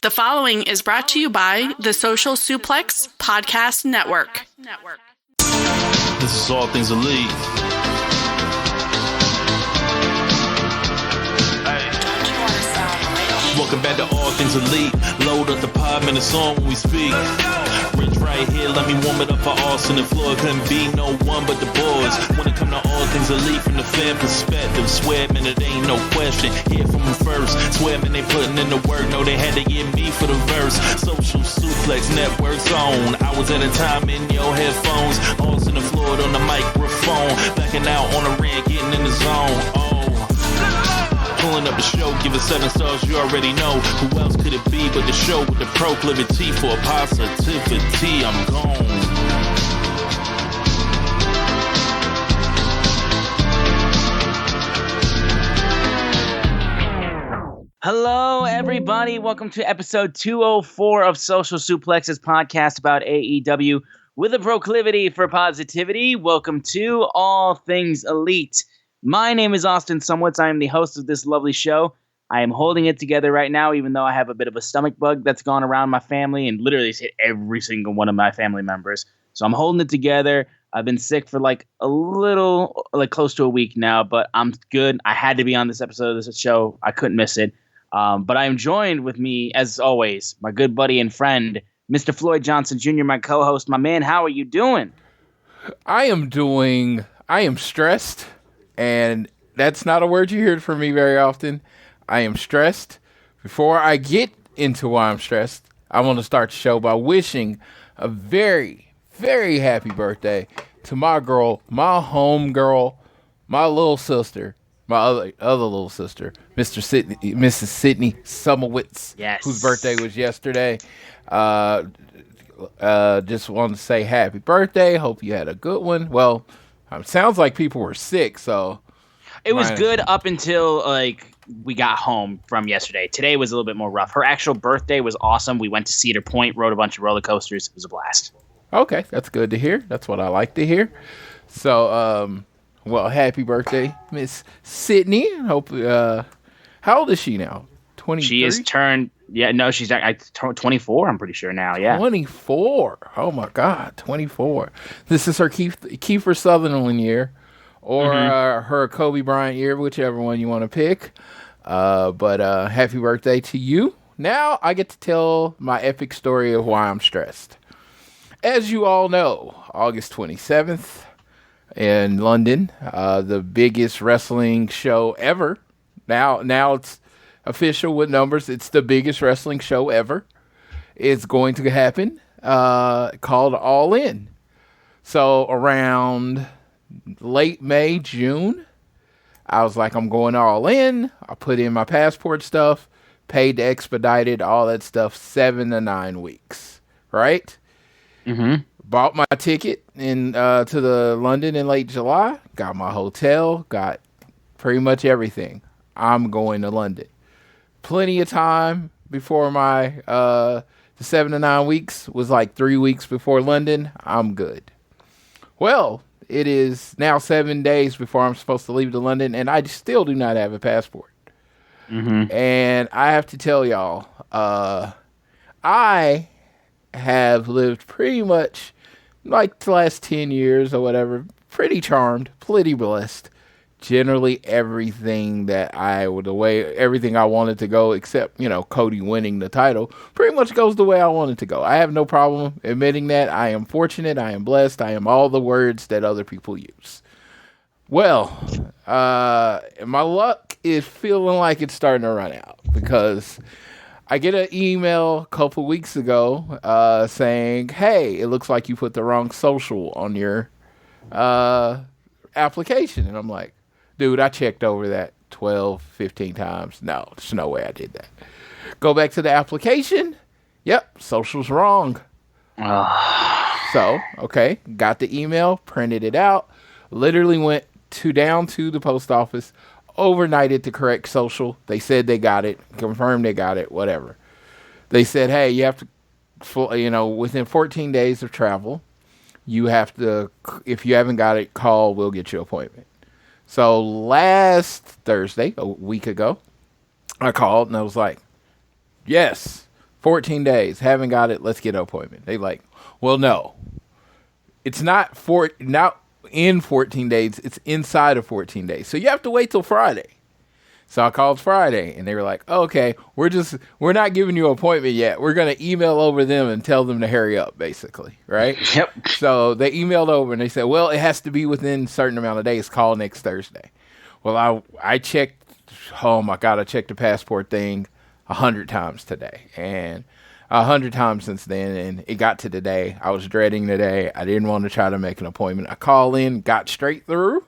The following is brought to you by the Social Suplex Podcast Network. This is All Things Elite. Welcome back to All Things Elite. Load up the pod, man, it's on when we speak. Rich right here, let me warm it up for Austin and Floyd. Couldn't be no one but the boys. When it come to All Things Elite from the fan perspective, swear, man, it ain't no question. Hear from them first. Swear, man, they putting in the work. No, they had to get me for the verse. Social Suplex Network's on. Hours at a time in your headphones. Austin and Floyd on the microphone. Backing out on the rant, getting in the zone. Pulling up the show, give it 7 stars, you already know. Who else could it be but the show with the proclivity for positivity? I'm gone. Hello, everybody. Welcome to episode 204 of Social Suplex's podcast about AEW with a proclivity for positivity. Welcome to All Things Elite. My name is Austin Somewhat's. I am the host of this lovely show. I am holding it together right now, even though I have a bit of a stomach bug that's gone around my family and literally hit every single one of my family members. So I'm holding it together. I've been sick for close to a week now, but I'm good. I had to be on this episode of this show. I couldn't miss it. But I am joined with me, as always, my good buddy and friend, Mr. Floyd Johnson Jr., my co-host. My man, how are you doing? I am stressed. And that's not a word you hear from me very often. I am stressed. Before I get into why I'm stressed, I want to start the show by wishing a very, very happy birthday to my girl, my home girl, my little sister, my other little sister, Mrs. Sydney Sumowitz, yes, whose birthday was yesterday. Just wanted to say happy birthday. Hope you had a good one. Well, it sounds like people were sick, so... It was good up until, we got home from yesterday. Today was a little bit more rough. Her actual birthday was awesome. We went to Cedar Point, rode a bunch of roller coasters. It was a blast. Okay, that's good to hear. That's what I like to hear. So, happy birthday, Miss Sydney. Hope, how old is she now? 23? She is turned... Yeah, no, she's 24, I'm pretty sure now, yeah. 24. Oh, my God, 24. This is her Kiefer Sutherland year or her Kobe Bryant year, whichever one you want to pick. But happy birthday to you. Now I get to tell my epic story of why I'm stressed. As you all know, August 27th in London, the biggest wrestling show ever. Now it's official with numbers. It's the biggest wrestling show ever. It's going to happen, called All In. So around late May, June, I was like, I'm going All In. I put in my passport stuff, paid to expedite it, all that stuff, 7 to 9 weeks, right? Mm-hmm. Bought my ticket to the London in late July, got my hotel, got pretty much everything. I'm going to London. Plenty of time before my the 7 to 9 weeks was like 3 weeks before London. I'm good. Well, it is now 7 days before I'm supposed to leave to London, and I still do not have a passport. Mm-hmm. And I have to tell y'all, I have lived pretty much like the last 10 years or whatever, pretty charmed, pretty blessed. Generally, everything I wanted to go, except, Cody winning the title, pretty much goes the way I wanted to go. I have no problem admitting that. I am fortunate. I am blessed. I am all the words that other people use. Well, my luck is feeling like it's starting to run out because I get an email a couple weeks ago saying, hey, it looks like you put the wrong social on your application. And I'm like, dude, I checked over that 12, 15 times. No, there's no way I did that. Go back to the application. Yep, social's wrong. So, okay, got the email, printed it out, literally went down to the post office, overnighted the correct social. They said they got it, confirmed they got it, whatever. They said, hey, you have to, within 14 days of travel, you have to, if you haven't got it, call, we'll get you an appointment. So last Thursday, a week ago, I called and I was like, yes, 14 days. Haven't got it. Let's get an appointment. They like, well, no. It's not in 14 days. It's inside of 14 days. So you have to wait till Friday. So I called Friday, and they were like, oh, okay, we're not giving you an appointment yet. We're going to email over them and tell them to hurry up, basically, right? Yep. So they emailed over, and they said, well, it has to be within a certain amount of days. Call next Thursday. Well, I checked, oh, my God, I checked the passport thing 100 times today, and 100 times since then, and it got to today. I was dreading today. I didn't want to try to make an appointment. I called in, got straight through.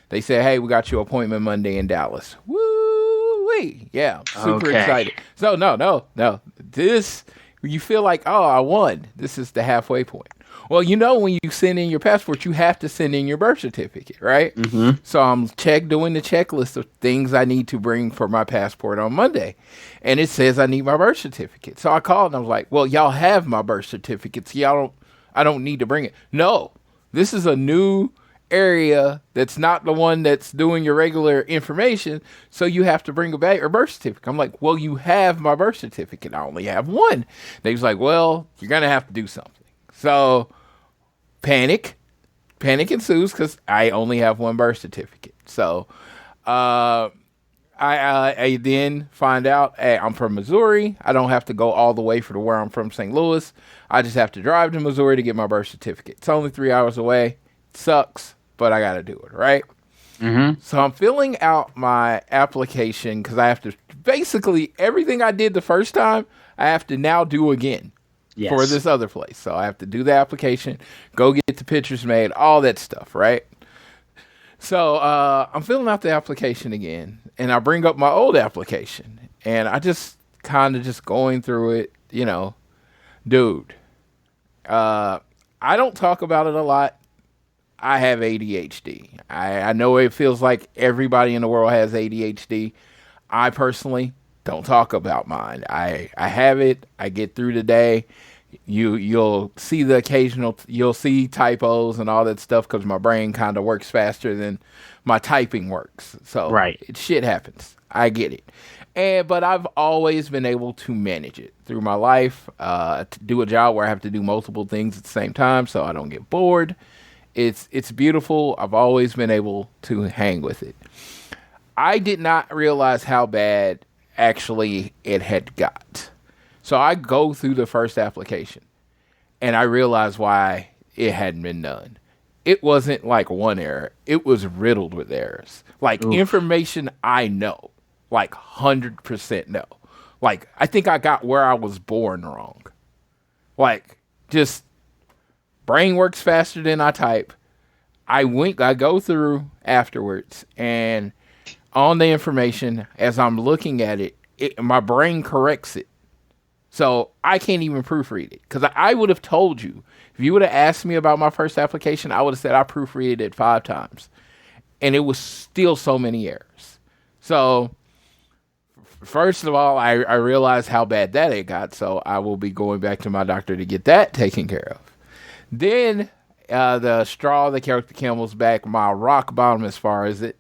They said, hey, we got your appointment Monday in Dallas. Woo-wee. Yeah, super excited. So, no. This, you feel like, oh, I won. This is the halfway point. Well, when you send in your passport, you have to send in your birth certificate, right? Mm-hmm. So I'm doing the checklist of things I need to bring for my passport on Monday. And it says I need my birth certificate. So I called and I was like, well, y'all have my birth certificate. So I don't need to bring it. No, this is a new area that's not the one that's doing your regular information, so you have to bring back your birth certificate. I'm like, well, you have my birth certificate. I only have one. They was like, well, you're gonna have to do something. So panic ensues because I only have one birth certificate. So I then find out, hey, I'm from Missouri. I don't have to go all the way from where I'm from, St. Louis. I just have to drive to Missouri to get my birth certificate. It's only 3 hours away. It sucks, but I got to do it, right? Mm-hmm. So I'm filling out my application because I have to, basically everything I did the first time, I have to now do again for this other place. So I have to do the application, go get the pictures made, all that stuff, right? So I'm filling out the application again, and I bring up my old application, and I just kind of just going through it, dude. I don't talk about it a lot. I have ADHD. I know it feels like everybody in the world has ADHD. I personally don't talk about mine. I have it. I get through the day. You'll see you'll see typos and all that stuff because my brain kind of works faster than my typing works. So shit happens. I get it. But I've always been able to manage it through my life, to do a job where I have to do multiple things at the same time so I don't get bored. It's beautiful. I've always been able to hang with it. I did not realize how bad actually it had got. So I go through the first application, and I realize why it hadn't been done. It wasn't like one error. It was riddled with errors. Like information I know, like 100% know. Like I think I got where I was born wrong. Like just brain works faster than I type. I go through afterwards, and on the information, as I'm looking at it, my brain corrects it. So I can't even proofread it. Because I would have told you, if you would have asked me about my first application, I would have said I proofread it 5 times. And it was still so many errors. So first of all, I realized how bad that it got. So I will be going back to my doctor to get that taken care of. Then the straw that carried the camel's back, my rock bottom as far as it,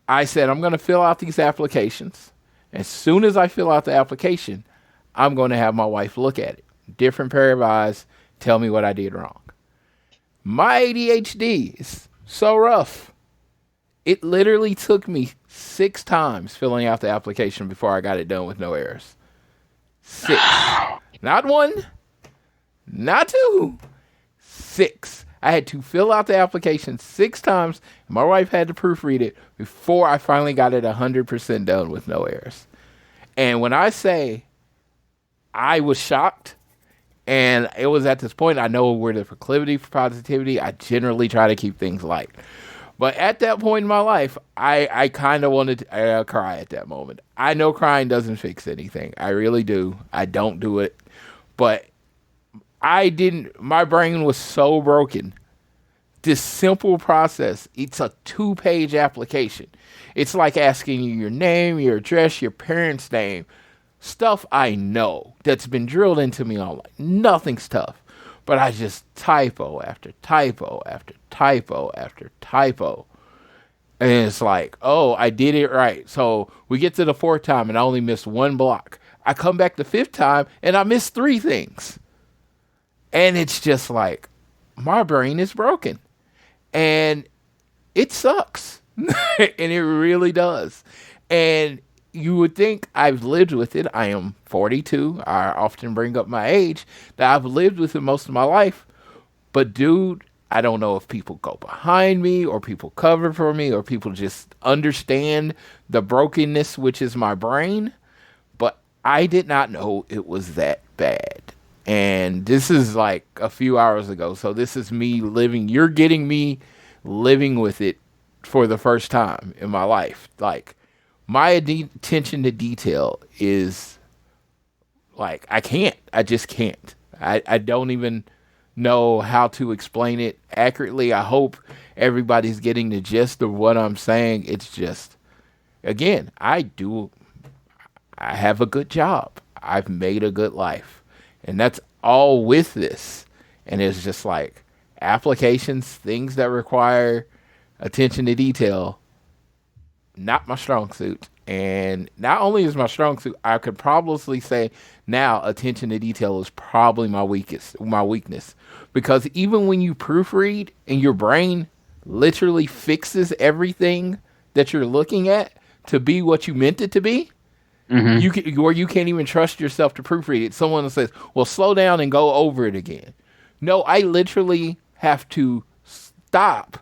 I said, I'm going to fill out these applications. As soon as I fill out the application, I'm going to have my wife look at it. Different pair of eyes, tell me what I did wrong. My ADHD is so rough. It literally took me 6 times filling out the application before I got it done with no errors. 6. Not 1, not 2, 6. I had to fill out the application 6 times. My wife had to proofread it before I finally got it 100% done with no errors. And when I say I was shocked, and it was at this point, I know we're the proclivity for positivity. I generally try to keep things light. But at that point in my life, I kind of wanted to cry at that moment. I know crying doesn't fix anything. I really do. I don't do it. But my brain was so broken. This simple process, it's a 2-page application. It's like asking you your name, your address, your parents' name. Stuff I know that's been drilled into me all life. Nothing's tough. But I just typo after typo after typo after typo. And it's like, oh, I did it right. So we get to the 4th time and I only missed 1 block. I come back the 5th time and I miss 3 things. And it's just like, my brain is broken. And it sucks. And it really does. And you would think I've lived with it. I am 42. I often bring up my age, that I've lived with it most of my life. But dude, I don't know if people go behind me or people cover for me or people just understand the brokenness, which is my brain. But I did not know it was that bad. And this is like a few hours ago. So this is me living. You're getting me living with it for the first time in my life. Like, my attention to detail is like, I just can't. I don't even know how to explain it accurately. I hope everybody's getting the gist of what I'm saying. It's just, again, I have a good job. I've made a good life. And that's all with this. And it's just like applications, things that require attention to detail, not my strong suit. And not only is my strong suit, I could probably say now attention to detail is probably my weakness. Because even when you proofread and your brain literally fixes everything that you're looking at to be what you meant it to be, you can't even trust yourself to proofread it. Someone says, well, slow down and go over it again. No, I literally have to stop,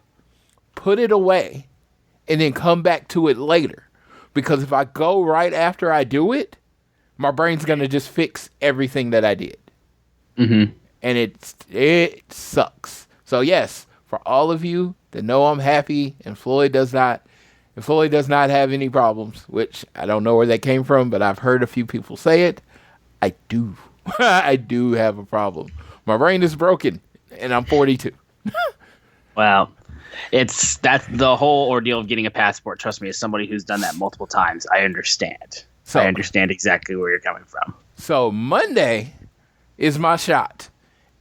put it away, and then come back to it later. Because if I go right after I do it, my brain's going to just fix everything that I did. Mm-hmm. And it sucks. So yes, for all of you that know I'm happy and Floyd does not have any problems, which I don't know where that came from, but I've heard a few people say it. I do. I do have a problem. My brain is broken and I'm 42. Wow. That's the whole ordeal of getting a passport. Trust me, as somebody who's done that multiple times, I understand. I understand exactly where you're coming from. So Monday is my shot.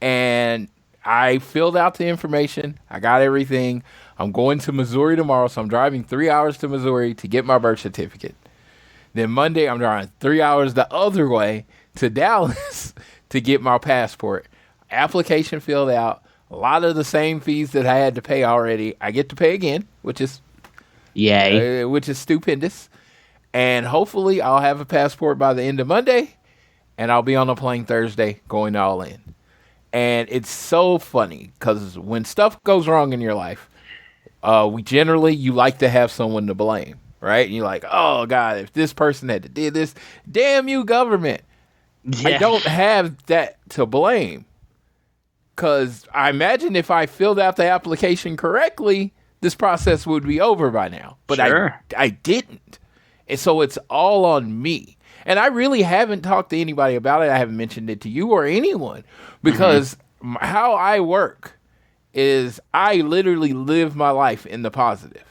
And I filled out the information. I got everything. I'm going to Missouri tomorrow, so I'm driving 3 hours to Missouri to get my birth certificate. Then Monday, I'm driving 3 hours the other way to Dallas to get my passport. Application filled out. A lot of the same fees that I had to pay already, I get to pay again, which is yay, which is stupendous. And hopefully I'll have a passport by the end of Monday, and I'll be on a plane Thursday going all in. And it's so funny because when stuff goes wrong in your life, you like to have someone to blame, right? And you're like, oh God, if this person had did this, damn you government. Yeah. I don't have that to blame. Because I imagine if I filled out the application correctly, this process would be over by now. But sure. I didn't. And so it's all on me. And I really haven't talked to anybody about it. I haven't mentioned it to you or anyone. Because how I work is I literally live my life in the positive.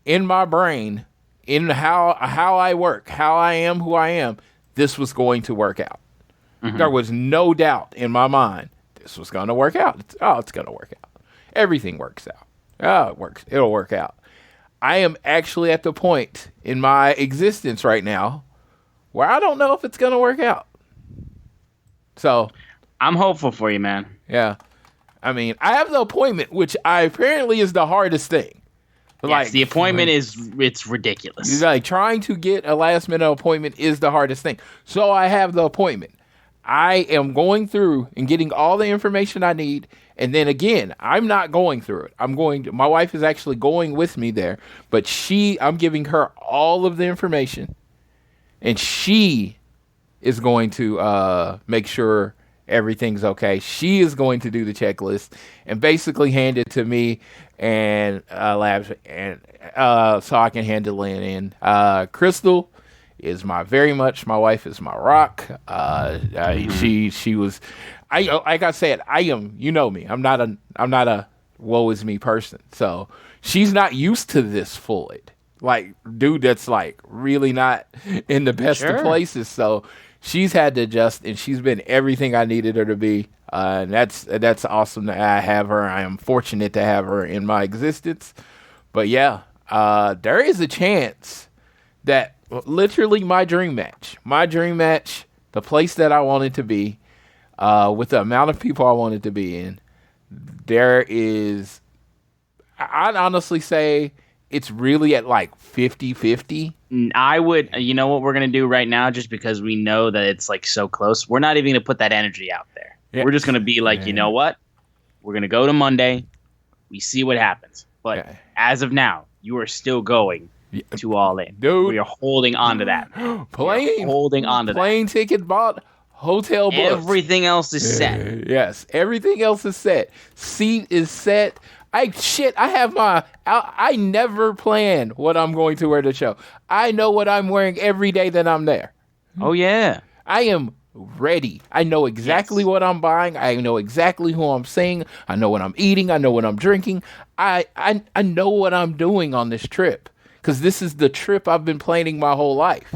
In my brain, in how I work, how I am, who I am, this was going to work out. There was no doubt in my mind this was going to work out. It's going to work out. Everything works out. Oh, it works. It'll work out. I am actually at the point in my existence right now where I don't know if it's going to work out. So I'm hopeful for you, man. Yeah. I mean, I have the appointment, which apparently is the hardest thing. Yes, like, the appointment it's ridiculous. Like trying to get a last minute appointment is the hardest thing. So I have the appointment. I am going through and getting all the information I need. And then again, I'm not going through it. My wife is actually going with me there, but I'm giving her all of the information and she is going to make sure everything's okay. She is going to do the checklist and basically hand it to me and labs and so I can handle it in. Crystal is my wife is my rock. She was, like I said, I am, you know me, I'm not a woe is me person. So she's not used to this Floyd, like dude that's like really not in the best of places. So she's had to adjust and she's been everything I needed her to be. And that's awesome that I have her. I am fortunate to have her in my existence. But yeah, there is a chance that literally my dream match. My dream match, the place that I wanted to be, with the amount of people I wanted to be in. There is, I'd honestly say it's really at like 50-50. I would, you know what we're going to do right now, just because we know that it's like so close. We're not even going to put that energy out there. Yeah. We're just going to be like, you know what? We're going to go to Monday. We see what happens. But as of now, you are still going to All In. Dude. We are holding on to that. Holding on to that. Plane ticket bought, hotel booked. Everything else is set. Yes, everything else is set. Seat is set. I never plan what I'm going to wear to the show. I know what I'm wearing every day that I'm there. Oh, yeah. I am ready. I know exactly what I'm buying. I know exactly who I'm seeing. I know what I'm eating. I know what I'm drinking. I know what I'm doing on this trip, because this is the trip I've been planning my whole life.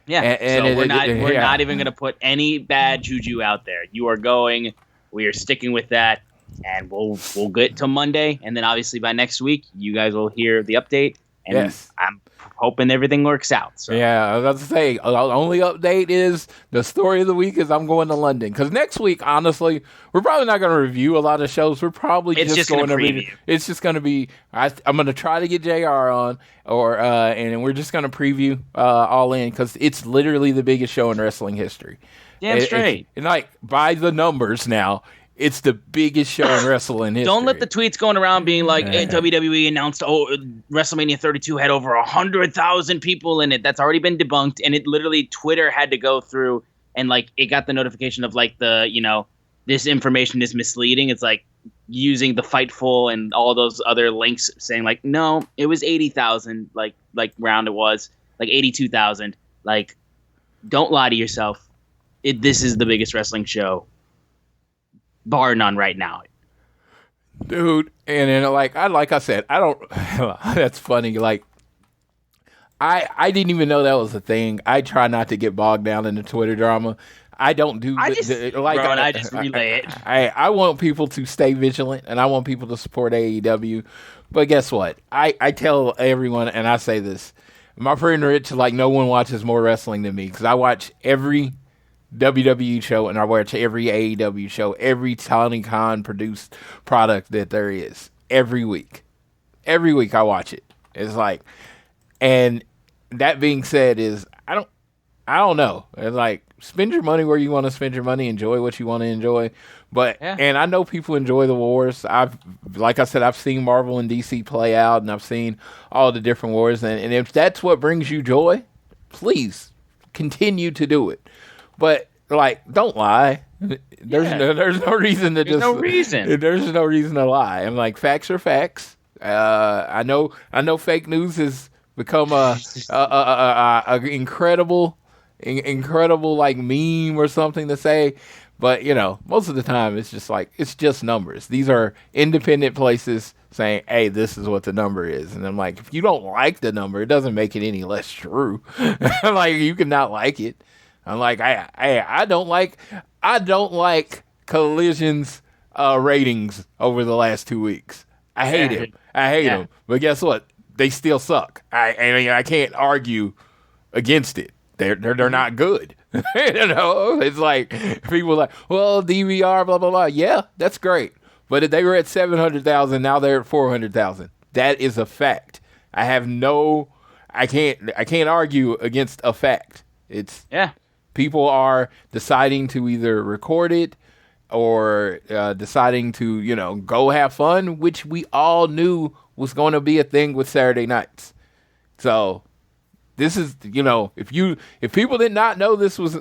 Yeah, and so we're not even going to put any bad juju out there. You are going. We are sticking with that. And we'll get to Monday, and then obviously by next week, you guys will hear the update. And I'm hoping everything works out. So. Yeah, I was about to say, the only update is the story of the week is I'm going to London. Because next week, honestly, we're probably not going to review a lot of shows. We're probably just going to preview. It's just going to be, I'm going to try to get JR on, and we're just going to preview All In, because it's literally the biggest show in wrestling history. Damn straight. And like, by the numbers now, it's the biggest show in wrestling history. Don't let the tweets going around being like, WWE announced, WrestleMania 32 had over 100,000 people in it. That's already been debunked. And it literally, Twitter had to go through and like, it got the notification of like this information is misleading. It's like using the Fightful and all those other links saying like, no, it was 80,000, like round it was, like 82,000. Like, don't lie to yourself. This is the biggest wrestling show, bar none right now. Dude, and then like I said, I don't that's funny. Like I didn't even know that was a thing. I try not to get bogged down in the Twitter drama. I don't do I just relay it. I want people to stay vigilant, and I want people to support AEW. But guess what? I tell everyone, and I say this. My friend Rich, like, no one watches more wrestling than me, because I watch every WWE show, and I watch every AEW show, every Tony Khan produced product that there is, every week. Every week I watch it. It's like, and that being said, is I don't know. It's like, spend your money where you want to spend your money, enjoy what you want to enjoy. But and I know people enjoy the wars. Like I said, I've seen Marvel and DC play out, and I've seen all the different wars. And if that's what brings you joy, please continue to do it. But like, don't lie. There's no reason to There's no reason to lie. I'm like, facts are facts. I know fake news has become a incredible like meme or something to say, but most of the time it's just like, it's just numbers. These are independent places saying, hey, this is what the number is. And I'm like, if you don't like the number, it doesn't make it any less true. Like, you can not like it. I'm like, I don't like Collision's ratings over the last 2 weeks. I hate him. But guess what? They still suck. I can't argue against it. They're not good. It's like, people are like, well, DVR, blah blah blah. Yeah, that's great. But if they were at 700,000, now they're at 400,000. That is a fact. I can't argue against a fact. People are deciding to either record it or deciding to, go have fun, which we all knew was going to be a thing with Saturday nights. So this is, if people did not know this was,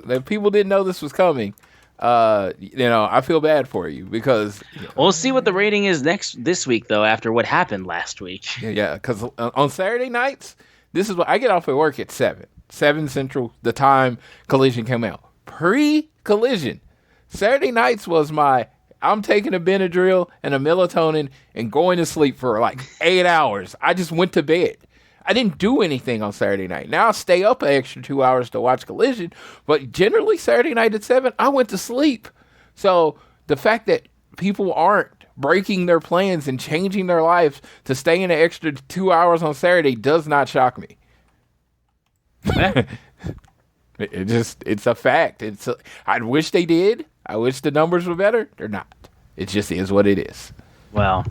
coming, I feel bad for you, because we'll see what the rating is this week though, after what happened last week. Yeah, because on Saturday nights, this is what I get off at work at 7 Central, the time Collision came out. Pre-Collision, Saturday nights was I'm taking a Benadryl and a melatonin and going to sleep for like 8 hours. I just went to bed. I didn't do anything on Saturday night. Now I stay up an extra 2 hours to watch Collision, but generally Saturday night at 7, I went to sleep. So the fact that people aren't breaking their plans and changing their lives to stay in an extra 2 hours on Saturday does not shock me. It's a fact. I wish they did. I wish the numbers were better. They're not. It just is what it is. Well,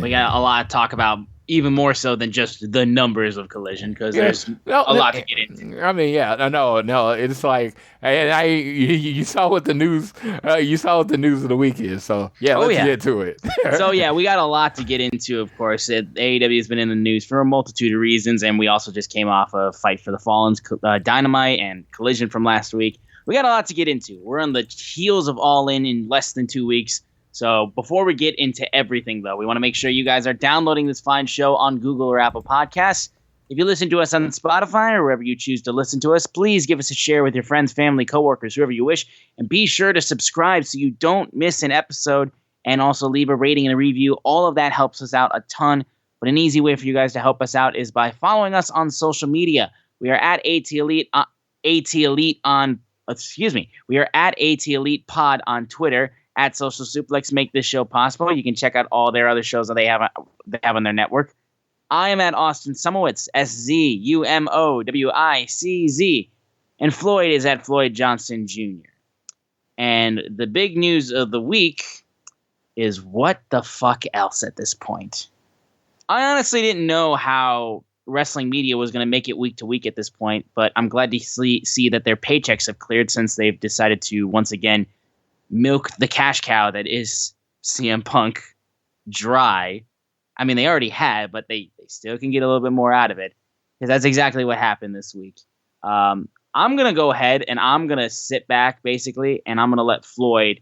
we got a lot to talk about, even more so than just the numbers of Collision, because there's a lot to get into. I mean, yeah, no, it's like, and you saw what the news, you saw what the news of the week is. So yeah, let's get to it. So yeah, we got a lot to get into. Of course, AEW has been in the news for a multitude of reasons, and we also just came off a Fight for the Fallen's Dynamite and Collision from last week. We got a lot to get into. We're on the heels of All In less than 2 weeks. So before we get into everything, though, we want to make sure you guys are downloading this fine show on Google or Apple Podcasts. If you listen to us on Spotify or wherever you choose to listen to us, please give us a share with your friends, family, coworkers, whoever you wish. And be sure to subscribe so you don't miss an episode, and also leave a rating and a review. All of that helps us out a ton. But an easy way for you guys to help us out is by following us on social media. We are at we are at AT Elite Pod on Twitter. At Social Suplex make this show possible. You can check out all their other shows that they have on their network. I am at Austin Sumowicz, SZUMOWICZ. And Floyd is at Floyd Johnson Jr. And the big news of the week is what the fuck else at this point. I honestly didn't know how wrestling media was going to make it week to week at this point, but I'm glad to see that their paychecks have cleared since they've decided to once again milk the cash cow that is CM Punk dry. I mean, they already had, but they still can get a little bit more out of it, because that's exactly what happened this week. I'm going to go ahead and I'm going to sit back, basically, and I'm going to let Floyd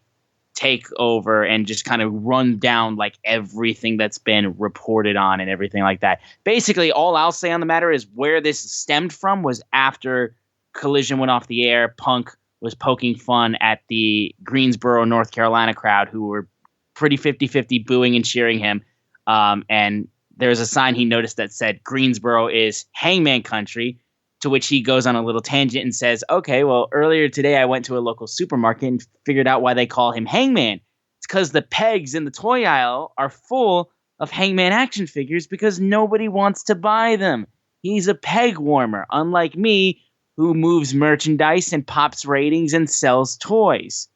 take over and just kind of run down like everything that's been reported on and everything like that. Basically, all I'll say on the matter is where this stemmed from was after Collision went off the air. Punk was poking fun at the Greensboro, North Carolina crowd, who were pretty 50-50 booing and cheering him. And there's a sign he noticed that said Greensboro is Hangman country, to which he goes on a little tangent and says, okay, well, earlier today I went to a local supermarket and figured out why they call him Hangman. It's because the pegs in the toy aisle are full of Hangman action figures because nobody wants to buy them. He's a peg warmer, unlike me, who moves merchandise and pops ratings and sells toys.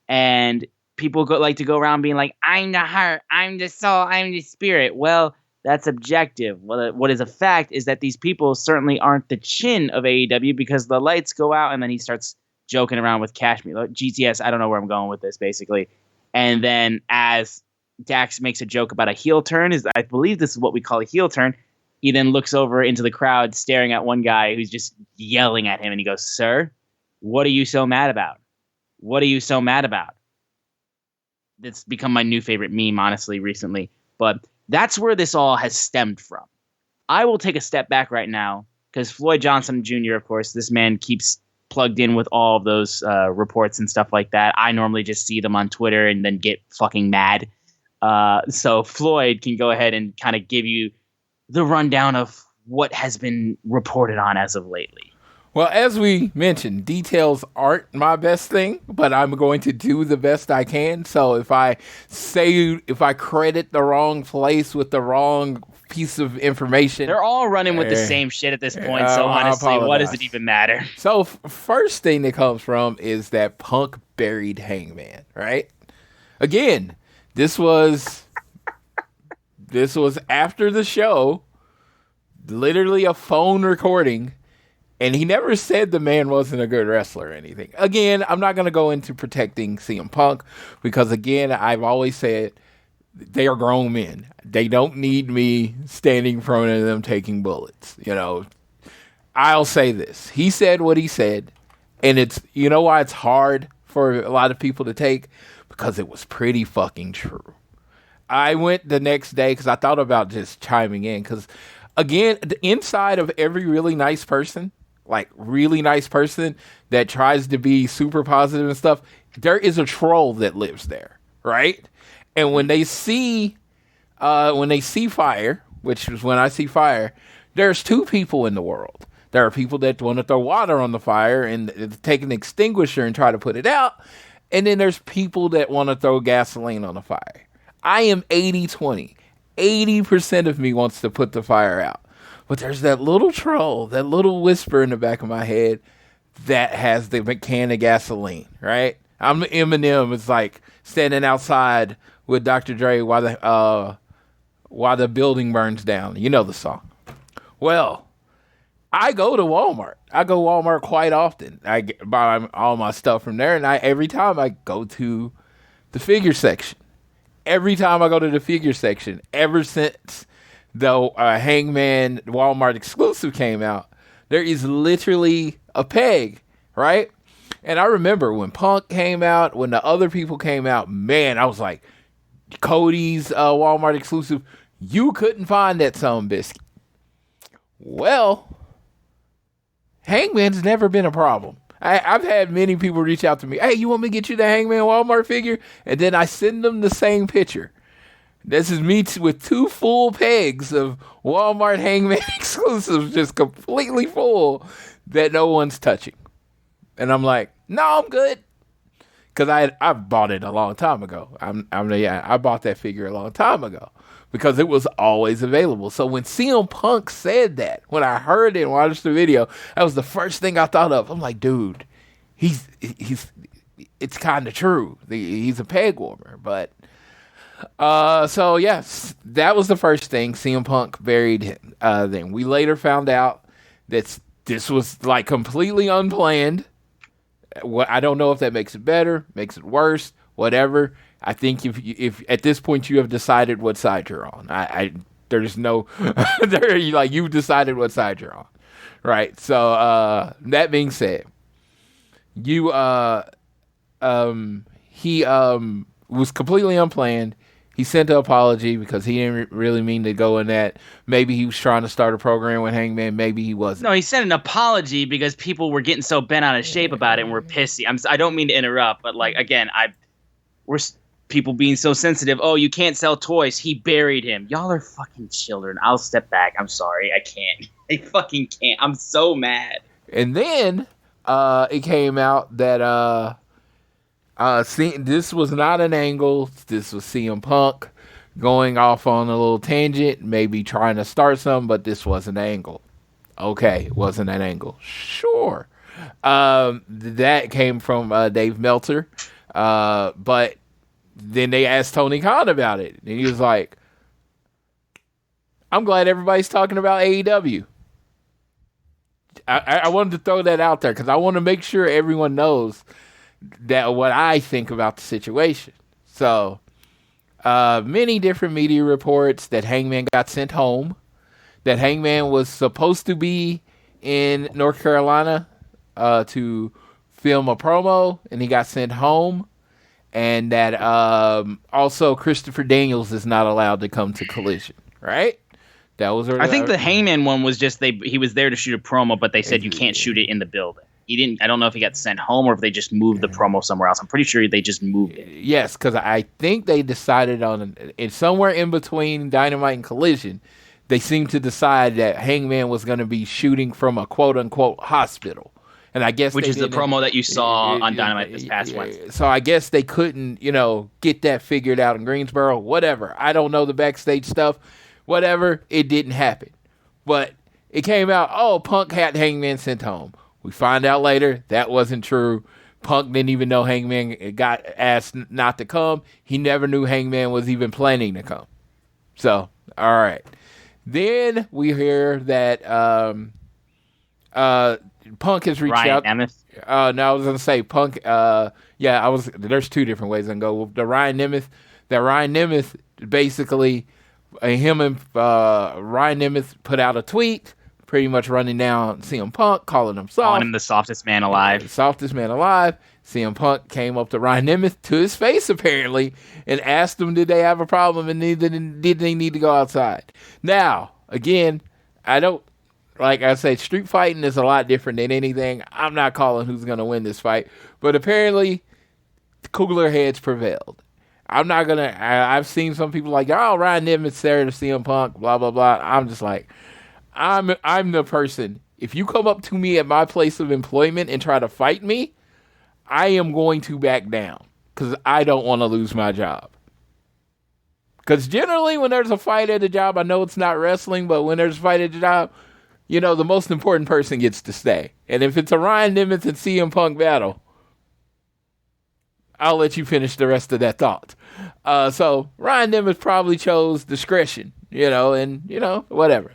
And people like to go around being like, I'm the heart, I'm the soul, I'm the spirit. Well, that's objective. Well, what is a fact is that these people certainly aren't the chin of AEW, because the lights go out and then he starts joking around with Cashmere. GTS, I don't know where I'm going with this, basically. And then as Dax makes a joke about a heel turn, I believe this is what we call a heel turn, he then looks over into the crowd, staring at one guy who's just yelling at him, and he goes, "Sir, what are you so mad about? What are you so mad about?" That's become my new favorite meme, honestly, recently. But that's where this all has stemmed from. I will take a step back right now, because Floyd Johnson Jr., of course, this man keeps plugged in with all of those reports and stuff like that. I normally just see them on Twitter and then get fucking mad. So Floyd can go ahead and kind of give you the rundown of what has been reported on as of lately. Well, as we mentioned, details aren't my best thing, but I'm going to do the best I can. So if I credit the wrong place with the wrong piece of information, they're all running with the same shit at this point. So honestly, what does it even matter? So first thing that comes from is that Punk buried Hangman, right? Again, this was after the show, literally a phone recording, and he never said the man wasn't a good wrestler or anything. Again, I'm not going to go into protecting CM Punk, because again, I've always said they are grown men. They don't need me standing in front of them taking bullets. You know, I'll say this. He said what he said, and it's, you know why it's hard for a lot of people to take? Because it was pretty fucking true. I went the next day because I thought about just chiming in, because again, the inside of every really nice person that tries to be super positive and stuff, there is a troll that lives there, right? And when they see fire, which is when I see fire, there's two people in the world. There are people that want to throw water on the fire and take an extinguisher and try to put it out. And then there's people that want to throw gasoline on the fire. I am 80-20. 80% of me wants to put the fire out. But there's that little troll, that little whisper in the back of my head that has the can of gasoline, right? I'm Eminem. It's like standing outside with Dr. Dre while the building burns down. You know the song. Well, I go to Walmart. I go to Walmart quite often. I buy all my stuff from there, and every time I go to the figure section. Every time I go to the figure section, ever since the Hangman Walmart exclusive came out, there is literally a peg, right? And I remember when Punk came out, when the other people came out, man, I was like, Cody's Walmart exclusive, you couldn't find that some biscuit. Well, Hangman's never been a problem. I've had many people reach out to me, hey, you want me to get you the Hangman Walmart figure? And then I send them the same picture. This is me with 2 full pegs of Walmart Hangman exclusives, just completely full, that no one's touching. And I'm like, no, I'm good. Because I bought it a long time ago. I bought that figure a long time ago because it was always available. So when CM Punk said that, when I heard it and watched the video, that was the first thing I thought of. I'm like, dude, it's kind of true. He's a peg warmer. But so yes, that was the first thing. CM Punk buried him. Then we later found out that this was like completely unplanned. I don't know if that makes it better, makes it worse, whatever. I think if at this point you have decided what side you're on, there's no, you've decided what side you're on, right? So that being said, he was completely unplanned. He sent an apology because he didn't really mean to go in that. Maybe he was trying to start a program with Hangman. Maybe he wasn't. No, he sent an apology because people were getting so bent out of shape about it and were pissy. I don't mean to interrupt, but like again, we're people being so sensitive. Oh, you can't sell toys. He buried him. Y'all are fucking children. I'll step back. I'm sorry. I can't. I fucking can't. I'm so mad. And then it came out that this was not an angle. This was CM Punk going off on a little tangent, maybe trying to start something, but this wasn't an angle. Okay, it wasn't an angle. Sure. That came from Dave Meltzer. But then they asked Tony Khan about it, and he was like, I'm glad everybody's talking about AEW. I wanted to throw that out there because I want to make sure everyone knows that what I think about the situation. So, many different media reports that Hangman got sent home, that Hangman was supposed to be in North Carolina to film a promo, and he got sent home, and that also Christopher Daniels is not allowed to come to Collision, right? That was. I think the Hangman one was just he was there to shoot a promo, but they said you can't shoot it in the building. He didn't. I don't know if he got sent home or if they just moved the promo somewhere else. I'm pretty sure they just moved it. Yes, because I think they decided on somewhere in between Dynamite and Collision, they seemed to decide that Hangman was going to be shooting from a quote unquote hospital, and I guess which is the promo that you saw on Dynamite this past Wednesday. So I guess they couldn't, get that figured out in Greensboro. Whatever. I don't know the backstage stuff. Whatever. It didn't happen, but it came out. Oh, Punk had Hangman sent home. We find out later that wasn't true. Punk didn't even know Hangman got asked not to come. He never knew Hangman was even planning to come. So, all right. Then we hear that Punk has reached out. Ryan Nemeth? No, I was going to say Punk. There's 2 different ways I can go. The Ryan Nemeth. That Ryan Nemeth basically, him and Ryan Nemeth put out a tweet pretty much running down CM Punk, calling him soft. Calling him the softest man alive. The softest man alive. CM Punk came up to Ryan Nemeth to his face, apparently, and asked him, did they have a problem and did they need to go outside? Now, again, like I say, street fighting is a lot different than anything. I'm not calling who's going to win this fight, but apparently, cooler heads prevailed. I've seen some people like, oh, Ryan Nemeth's there to CM Punk, blah, blah, blah. I'm just like, I'm the person. If you come up to me at my place of employment and try to fight me, I am going to back down because I don't want to lose my job. Because generally when there's a fight at a job, I know it's not wrestling, but when there's a fight at the job, you know, the most important person gets to stay. And if it's a Ryan Nemeth and CM Punk battle, I'll let you finish the rest of that thought. So Ryan Nemeth probably chose discretion, you know, and, you know, whatever.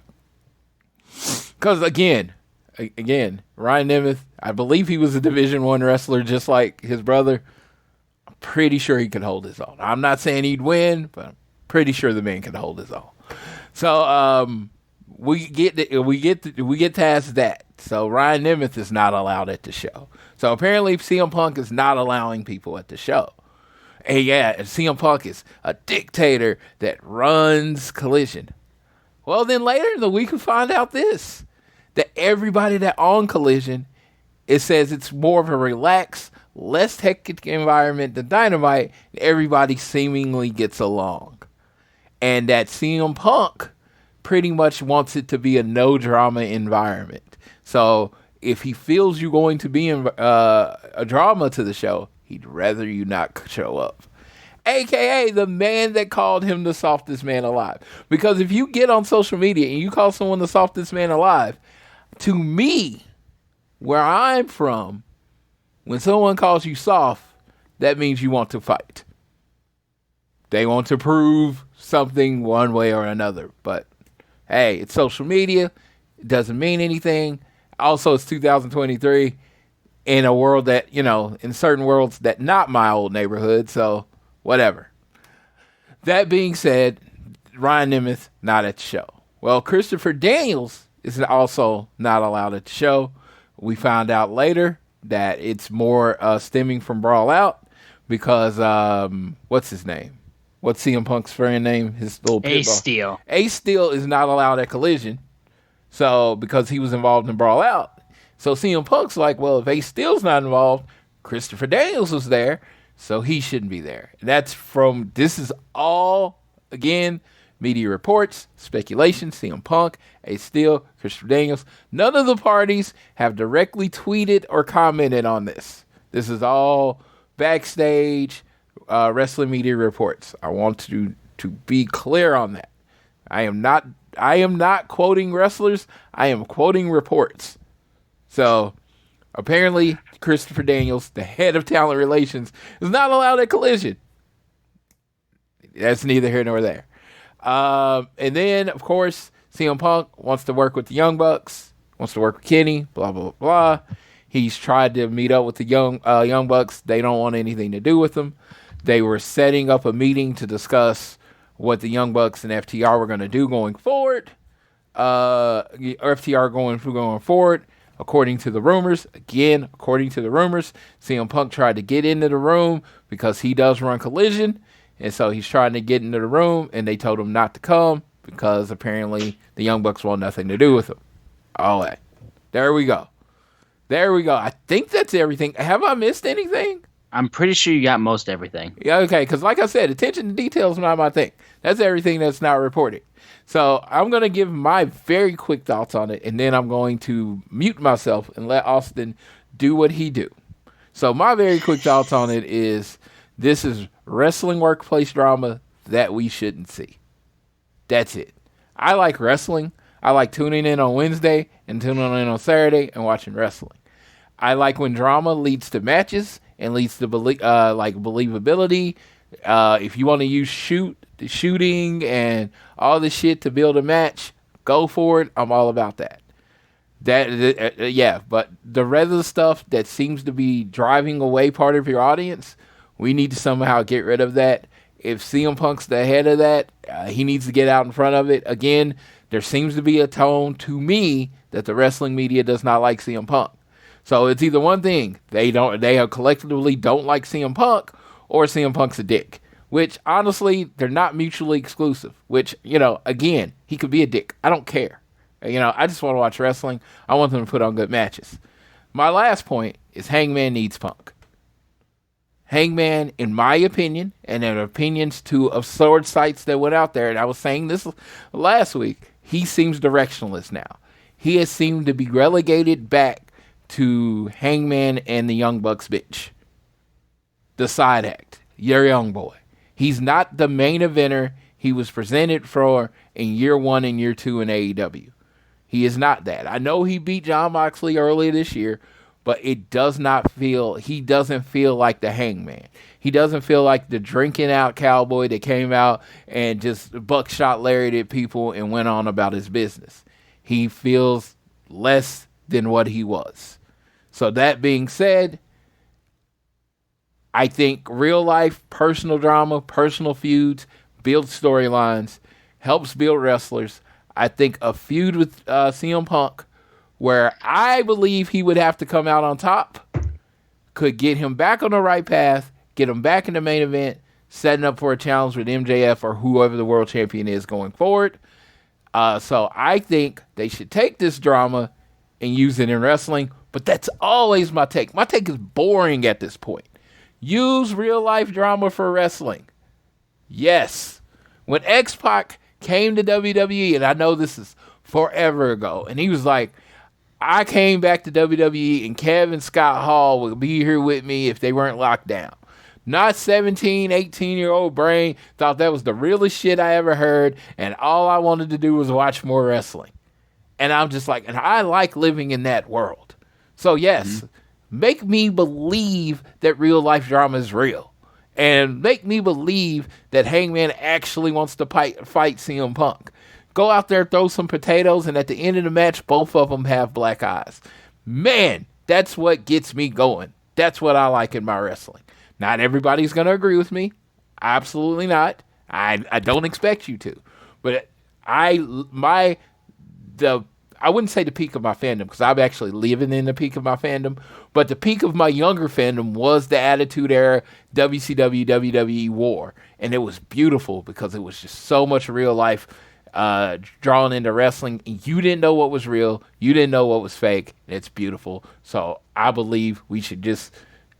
Because again, Ryan Nemeth, I believe he was a Division I wrestler just like his brother. I'm pretty sure he could hold his own. I'm not saying he'd win, but I'm pretty sure the man could hold his own. So we get past that. So Ryan Nemeth is not allowed at the show. So apparently CM Punk is not allowing people at the show. And yeah, CM Punk is a dictator that runs Collision. Well, then later in the week we find out this, that everybody that on Collision, it says it's more of a relaxed, less hectic environment than Dynamite. Everybody seemingly gets along. And that CM Punk pretty much wants it to be a no drama environment. So if he feels you're going to be in a drama to the show, he'd rather you not show up. AKA the man that called him the softest man alive. Because if you get on social media and you call someone the softest man alive, to me, where I'm from, when someone calls you soft, that means you want to fight. They want to prove something one way or another. But hey, it's social media. It doesn't mean anything. Also, it's 2023 in a world that, you know, in certain worlds that not my old neighborhood. So whatever. That being said, Ryan Nemeth not at the show. Well, Christopher Daniels is also not allowed at the show. We found out later that it's more stemming from Brawl Out because what's his name? What's CM Punk's friend name? His little Ace Steel. Ace Steel is not allowed at Collision. So because he was involved in Brawl Out. So CM Punk's like, well, if Ace Steel's not involved, Christopher Daniels was there, so he shouldn't be there. And this is all, again, media reports, speculation, CM Punk, Ace Steel, Christopher Daniels. None of the parties have directly tweeted or commented on this. This is all backstage wrestling media reports. I want to be clear on that. I am not quoting wrestlers. I am quoting reports. So apparently Christopher Daniels, the head of talent relations, is not allowed at Collision. That's neither here nor there. And then, of course, CM Punk wants to work with the Young Bucks, wants to work with Kenny, blah, blah, blah. He's tried to meet up with the Young Bucks. They don't want anything to do with them. They were setting up a meeting to discuss what the Young Bucks and FTR were going to do going forward. FTR going forward, according to the rumors. Again, according to the rumors, CM Punk tried to get into the room because he does run Collision. And so he's trying to get into the room, and they told him not to come because apparently the Young Bucks want nothing to do with him. All right. There we go. I think that's everything. Have I missed anything? I'm pretty sure you got most everything. Yeah, okay, because like I said, attention to detail is not my thing. That's everything that's not reported. So I'm going to give my very quick thoughts on it, and then I'm going to mute myself and let Austin do what he do. So my very quick thoughts on it is this is wrestling workplace drama that we shouldn't see. That's it. I like wrestling. I like tuning in on Wednesday and tuning in on Saturday and watching wrestling. I like when drama leads to matches and leads to believability. If you want to use shooting and all this shit to build a match, go for it. I'm all about that. But the rest of the stuff that seems to be driving away part of your audience, we need to somehow get rid of that. If CM Punk's the head of that, he needs to get out in front of it. Again, there seems to be a tone to me that the wrestling media does not like CM Punk. So it's either one thing, they collectively don't like CM Punk, or CM Punk's a dick. Which, honestly, they're not mutually exclusive. Which, again, he could be a dick. I don't care. I just want to watch wrestling. I want them to put on good matches. My last point is Hangman needs Punk. Hangman, in my opinion, and in opinions of sword sites that went out there, and I was saying this last week, he seems directionless now. He has seemed to be relegated back to Hangman and the Young Bucks bitch. The side act. Your young boy. He's not the main eventer. he was presented for in year 1 and year 2 in AEW. He is not that. I know he beat Jon Moxley earlier this year, but he doesn't feel like the Hangman. He doesn't feel like the drinking out cowboy that came out and just buckshot Lariat at people and went on about his business. He feels less than what he was. So that being said, I think real life, personal drama, personal feuds, build storylines, helps build wrestlers. I think a feud with CM Punk, where I believe he would have to come out on top, could get him back on the right path, get him back in the main event, setting up for a challenge with MJF or whoever the world champion is going forward. So I think they should take this drama and use it in wrestling, but that's always my take. My take is boring at this point. Use real life drama for wrestling. Yes. When X-Pac came to WWE, and I know this is forever ago, and he was like, I came back to WWE and Kevin Scott Hall would be here with me if they weren't locked down. Not 17, 18-year-old brain thought that was the realest shit I ever heard, and all I wanted to do was watch more wrestling. And I'm just like, and I like living in that world. So yes, make me believe that real life drama is real. And make me believe that Hangman actually wants to fight CM Punk. Go out there, throw some potatoes, and at the end of the match, both of them have black eyes. Man, that's what gets me going. That's what I like in my wrestling. Not everybody's going to agree with me. Absolutely not. I don't expect you to. But I wouldn't say the peak of my fandom, because I'm actually living in the peak of my fandom, but the peak of my younger fandom was the Attitude Era WCW WWE war. And it was beautiful because it was just so much real life drawn into wrestling. You didn't know what was real. You didn't know what was fake. And it's beautiful. So I believe we should just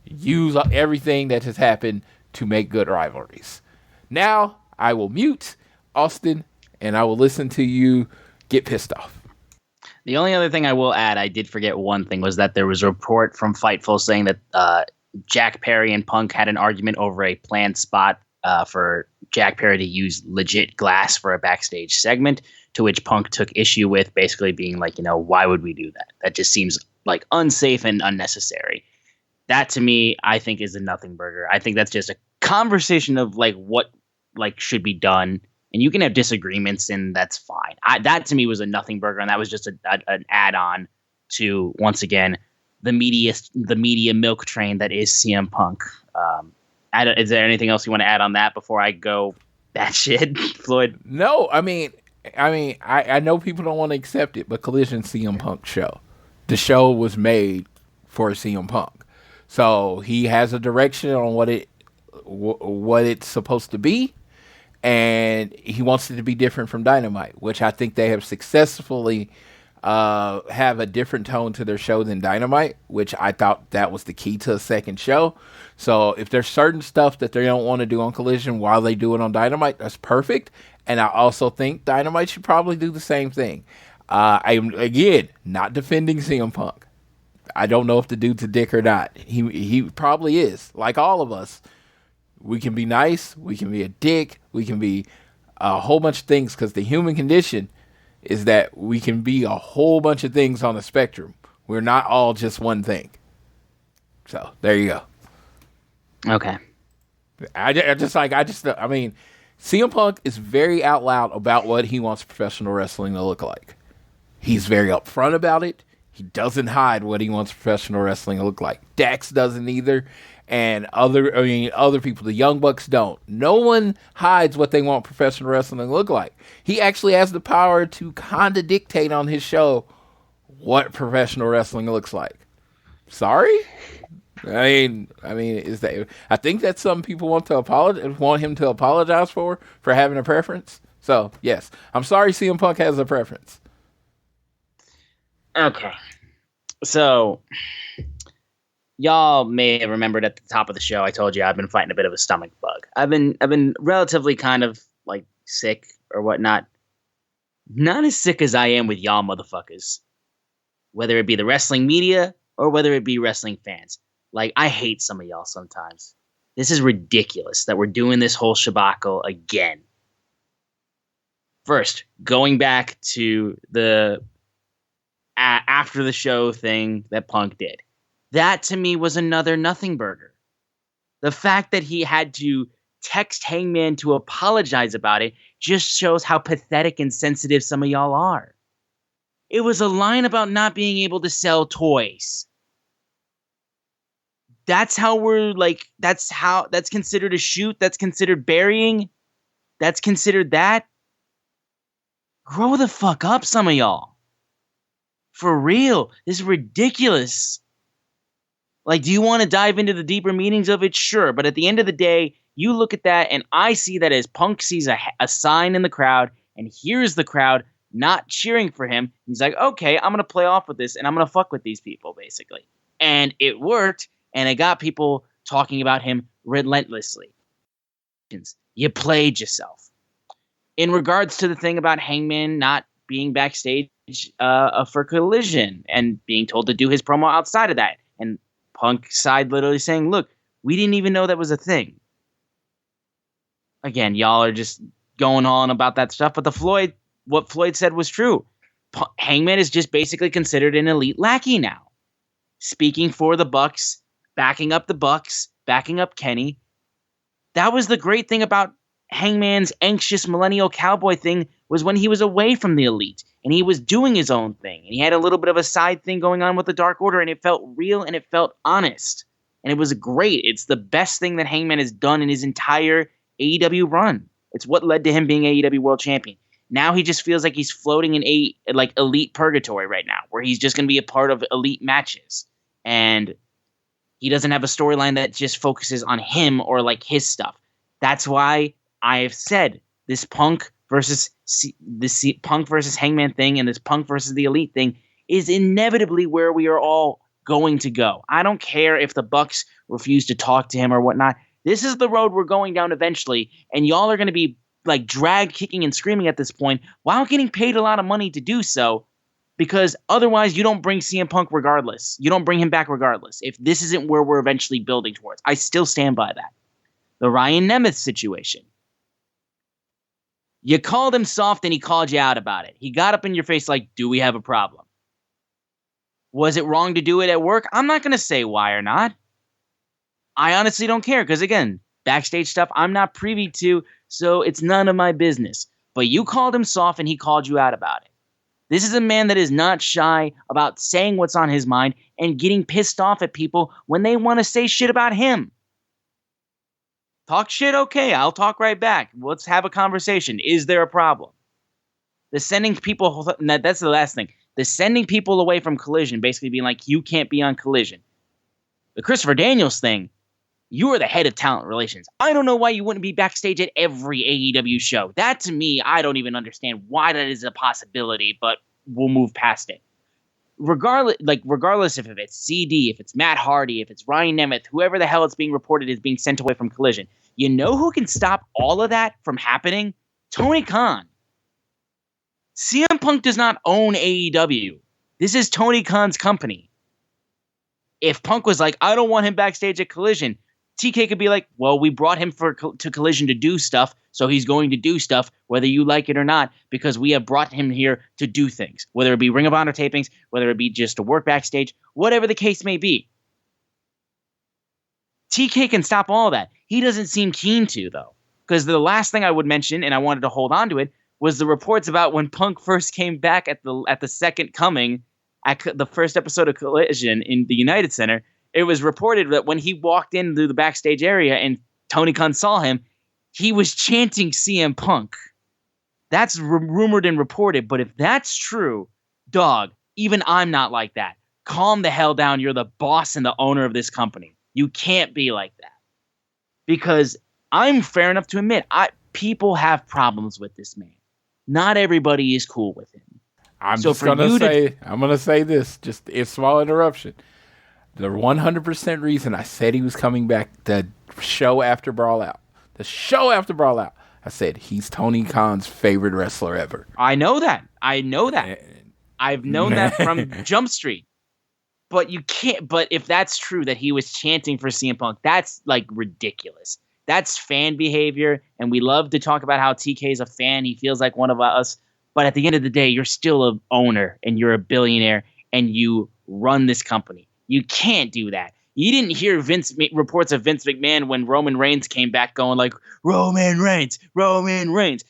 use everything that has happened to make good rivalries. Now I will mute Austin and I will listen to you get pissed off. The only other thing I will add, I did forget one thing, was that there was a report from Fightful saying that Jack Perry and Punk had an argument over a planned spot for Jack Perry to use legit glass for a backstage segment, to which Punk took issue with, basically being like, why would we do that? That just seems like unsafe and unnecessary. That to me, I think is a nothing burger. I think that's just a conversation of like what like should be done. And you can have disagreements, and that's fine. That to me was a nothing burger, and that was just an add-on to, once again, the media milk train that is CM Punk. Is there anything else you want to add on that before I go batshit, Floyd? No, I mean, I know people don't want to accept it, but Collision CM Punk show. The show was made for CM Punk, so he has a direction on what it's supposed to be. And he wants it to be different from Dynamite, which I think they have successfully have a different tone to their show than Dynamite, which I thought that was the key to a second show. So if there's certain stuff that they don't want to do on Collision while they do it on Dynamite, that's perfect. And I also think Dynamite should probably do the same thing. I'm, again, not defending CM Punk. I don't know if the dude's a dick or not. He probably is, like all of us. We can be nice, we can be a dick, we can be a whole bunch of things, because the human condition is that we can be a whole bunch of things on the spectrum. We're not all just one thing. So, there you go. Okay. I mean, CM Punk is very out loud about what he wants professional wrestling to look like. He's very upfront about it. He doesn't hide what he wants professional wrestling to look like. Dax doesn't either. And other people, the Young Bucks don't. No one hides what they want professional wrestling to look like. He actually has the power to kind of dictate on his show what professional wrestling looks like. Sorry? I mean, is that? I think that's something people want him to apologize for having a preference. So yes, I'm sorry, CM Punk has a preference. Okay, so. Y'all may have remembered at the top of the show, I told you I've been fighting a bit of a stomach bug. I've been relatively kind of like sick or whatnot. Not as sick as I am with y'all motherfuckers. Whether it be the wrestling media or whether it be wrestling fans. Like, I hate some of y'all sometimes. This is ridiculous that we're doing this whole shabacle again. First, going back to the after the show thing that Punk did. That to me was another nothing burger. The fact that he had to text Hangman to apologize about it just shows how pathetic and sensitive some of y'all are. It was a line about not being able to sell toys. That's how that's considered a shoot. That's considered burying. That's considered that. Grow the fuck up, some of y'all. For real. This is ridiculous. Like, do you want to dive into the deeper meanings of it? Sure. But at the end of the day, you look at that and I see that as Punk sees a sign in the crowd and hears the crowd not cheering for him. He's like, okay, I'm going to play off with this and I'm going to fuck with these people, basically. And it worked, and it got people talking about him relentlessly. You played yourself. In regards to the thing about Hangman not being backstage for Collision and being told to do his promo outside of that, and Punk side literally saying, look, we didn't even know that was a thing. Again, y'all are just going on about that stuff, but what Floyd said was true. Hangman is just basically considered an elite lackey now. Speaking for the Bucks, backing up the Bucks, backing up Kenny. That was the great thing about Hangman's anxious millennial cowboy thing, was when he was away from the elite and he was doing his own thing and he had a little bit of a side thing going on with the Dark Order, and it felt real and it felt honest. And it was great. It's the best thing that Hangman has done in his entire AEW run. It's what led to him being AEW World Champion. Now he just feels like he's floating in elite purgatory right now, where he's just going to be a part of elite matches. And he doesn't have a storyline that just focuses on him or like his stuff. That's why I have said this Punk versus Punk versus Hangman thing and this Punk versus the Elite thing is inevitably where we are all going to go. I don't care if the Bucks refuse to talk to him or whatnot. This is the road we're going down eventually, and y'all are going to be like dragged kicking and screaming at this point while getting paid a lot of money to do so, because otherwise you don't bring CM Punk regardless. You don't bring him back regardless. If this isn't where we're eventually building towards, I still stand by that. The Ryan Nemeth situation. You called him soft and he called you out about it. He got up in your face like, do we have a problem? Was it wrong to do it at work? I'm not going to say why or not. I honestly don't care because, again, backstage stuff I'm not privy to, so it's none of my business. But you called him soft and he called you out about it. This is a man that is not shy about saying what's on his mind and getting pissed off at people when they want to say shit about him. Talk shit? Okay, I'll talk right back. Let's have a conversation. Is there a problem? The sending people, that's the last thing. The sending people away from Collision, basically being like, you can't be on Collision. The Christopher Daniels thing, you are the head of talent relations. I don't know why you wouldn't be backstage at every AEW show. That, to me, I don't even understand why that is a possibility, but we'll move past it. Regardless if it's CD, if it's Matt Hardy, if it's Ryan Nemeth, whoever the hell it's being reported is being sent away from Collision, you know who can stop all of that from happening? Tony Khan. CM Punk does not own AEW. This is Tony Khan's company. If Punk was like, I don't want him backstage at Collision, TK could be like, well, we brought him to Collision to do stuff, so he's going to do stuff, whether you like it or not, because we have brought him here to do things, whether it be Ring of Honor tapings, whether it be just to work backstage, whatever the case may be. TK can stop all that. He doesn't seem keen to, though, because the last thing I would mention, and I wanted to hold on to it, was the reports about when Punk first came back at the Second Coming, at the first episode of Collision in the United Center. It was reported that when he walked into the backstage area and Tony Khan saw him, he was chanting CM Punk. That's rumored and reported, but if that's true, dog, even I'm not like that. Calm the hell down. You're the boss and the owner of this company. You can't be like that. Because I'm fair enough to admit, people have problems with this man. Not everybody is cool with him. I'm gonna say this, just a small interruption. The 100% reason I said he was coming back the show after Brawl Out. I said he's Tony Khan's favorite wrestler ever. I know that. I've known that from Jump Street. But you can't. But if that's true that he was chanting for CM Punk, that's like ridiculous. That's fan behavior, and we love to talk about how TK is a fan. He feels like one of us. But at the end of the day, you're still an owner, and you're a billionaire, and you run this company. You can't do that. You didn't hear reports of Vince McMahon when Roman Reigns came back going like, Roman Reigns,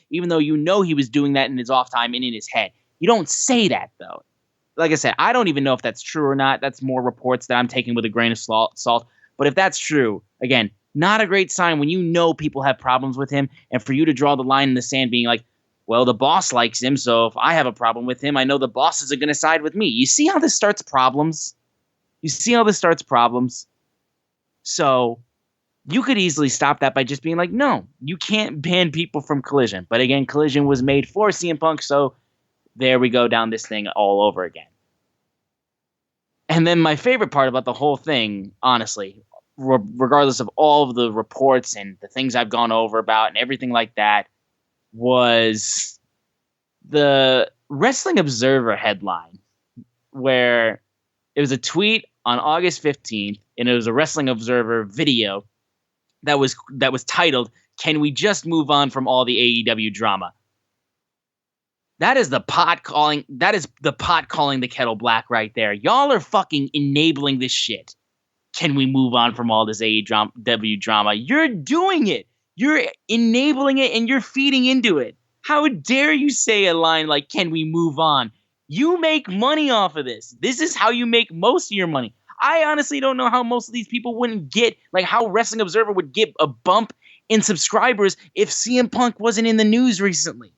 even though you know he was doing that in his off time and in his head. You don't say that, though. Like I said, I don't even know if that's true or not. That's more reports that I'm taking with a grain of salt. But if that's true, again, not a great sign when you know people have problems with him, and for you to draw the line in the sand being like, well, the boss likes him, so if I have a problem with him, I know the bosses are going to side with me. You see how this starts problems? So you could easily stop that by just being like, no, you can't ban people from Collision. But again, Collision was made for CM Punk, so there we go down this thing all over again. And then my favorite part about the whole thing, honestly, regardless of all of the reports and the things I've gone over about and everything like that, was the Wrestling Observer headline, where it was a tweet on August 15th, and it was a Wrestling Observer video that was titled, "Can we just move on from all the AEW drama?" That is the pot calling the kettle black right there. Y'all are fucking enabling this shit. Can we move on from all this AEW drama? You're doing it. You're enabling it and you're feeding into it. How dare you say a line like, can we move on? You make money off of this. This is how you make most of your money. I honestly don't know how most of these people wouldn't get, like how Wrestling Observer would get a bump in subscribers if CM Punk wasn't in the news recently.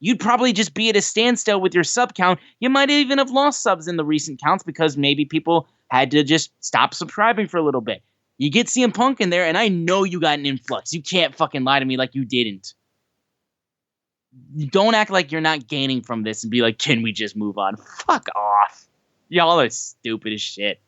You'd probably just be at a standstill with your sub count. You might even have lost subs in the recent counts because maybe people had to just stop subscribing for a little bit. You get CM Punk in there, and I know you got an influx. You can't fucking lie to me like you didn't. Don't act like you're not gaining from this and be like, can we just move on? Fuck off. Y'all are stupid as shit.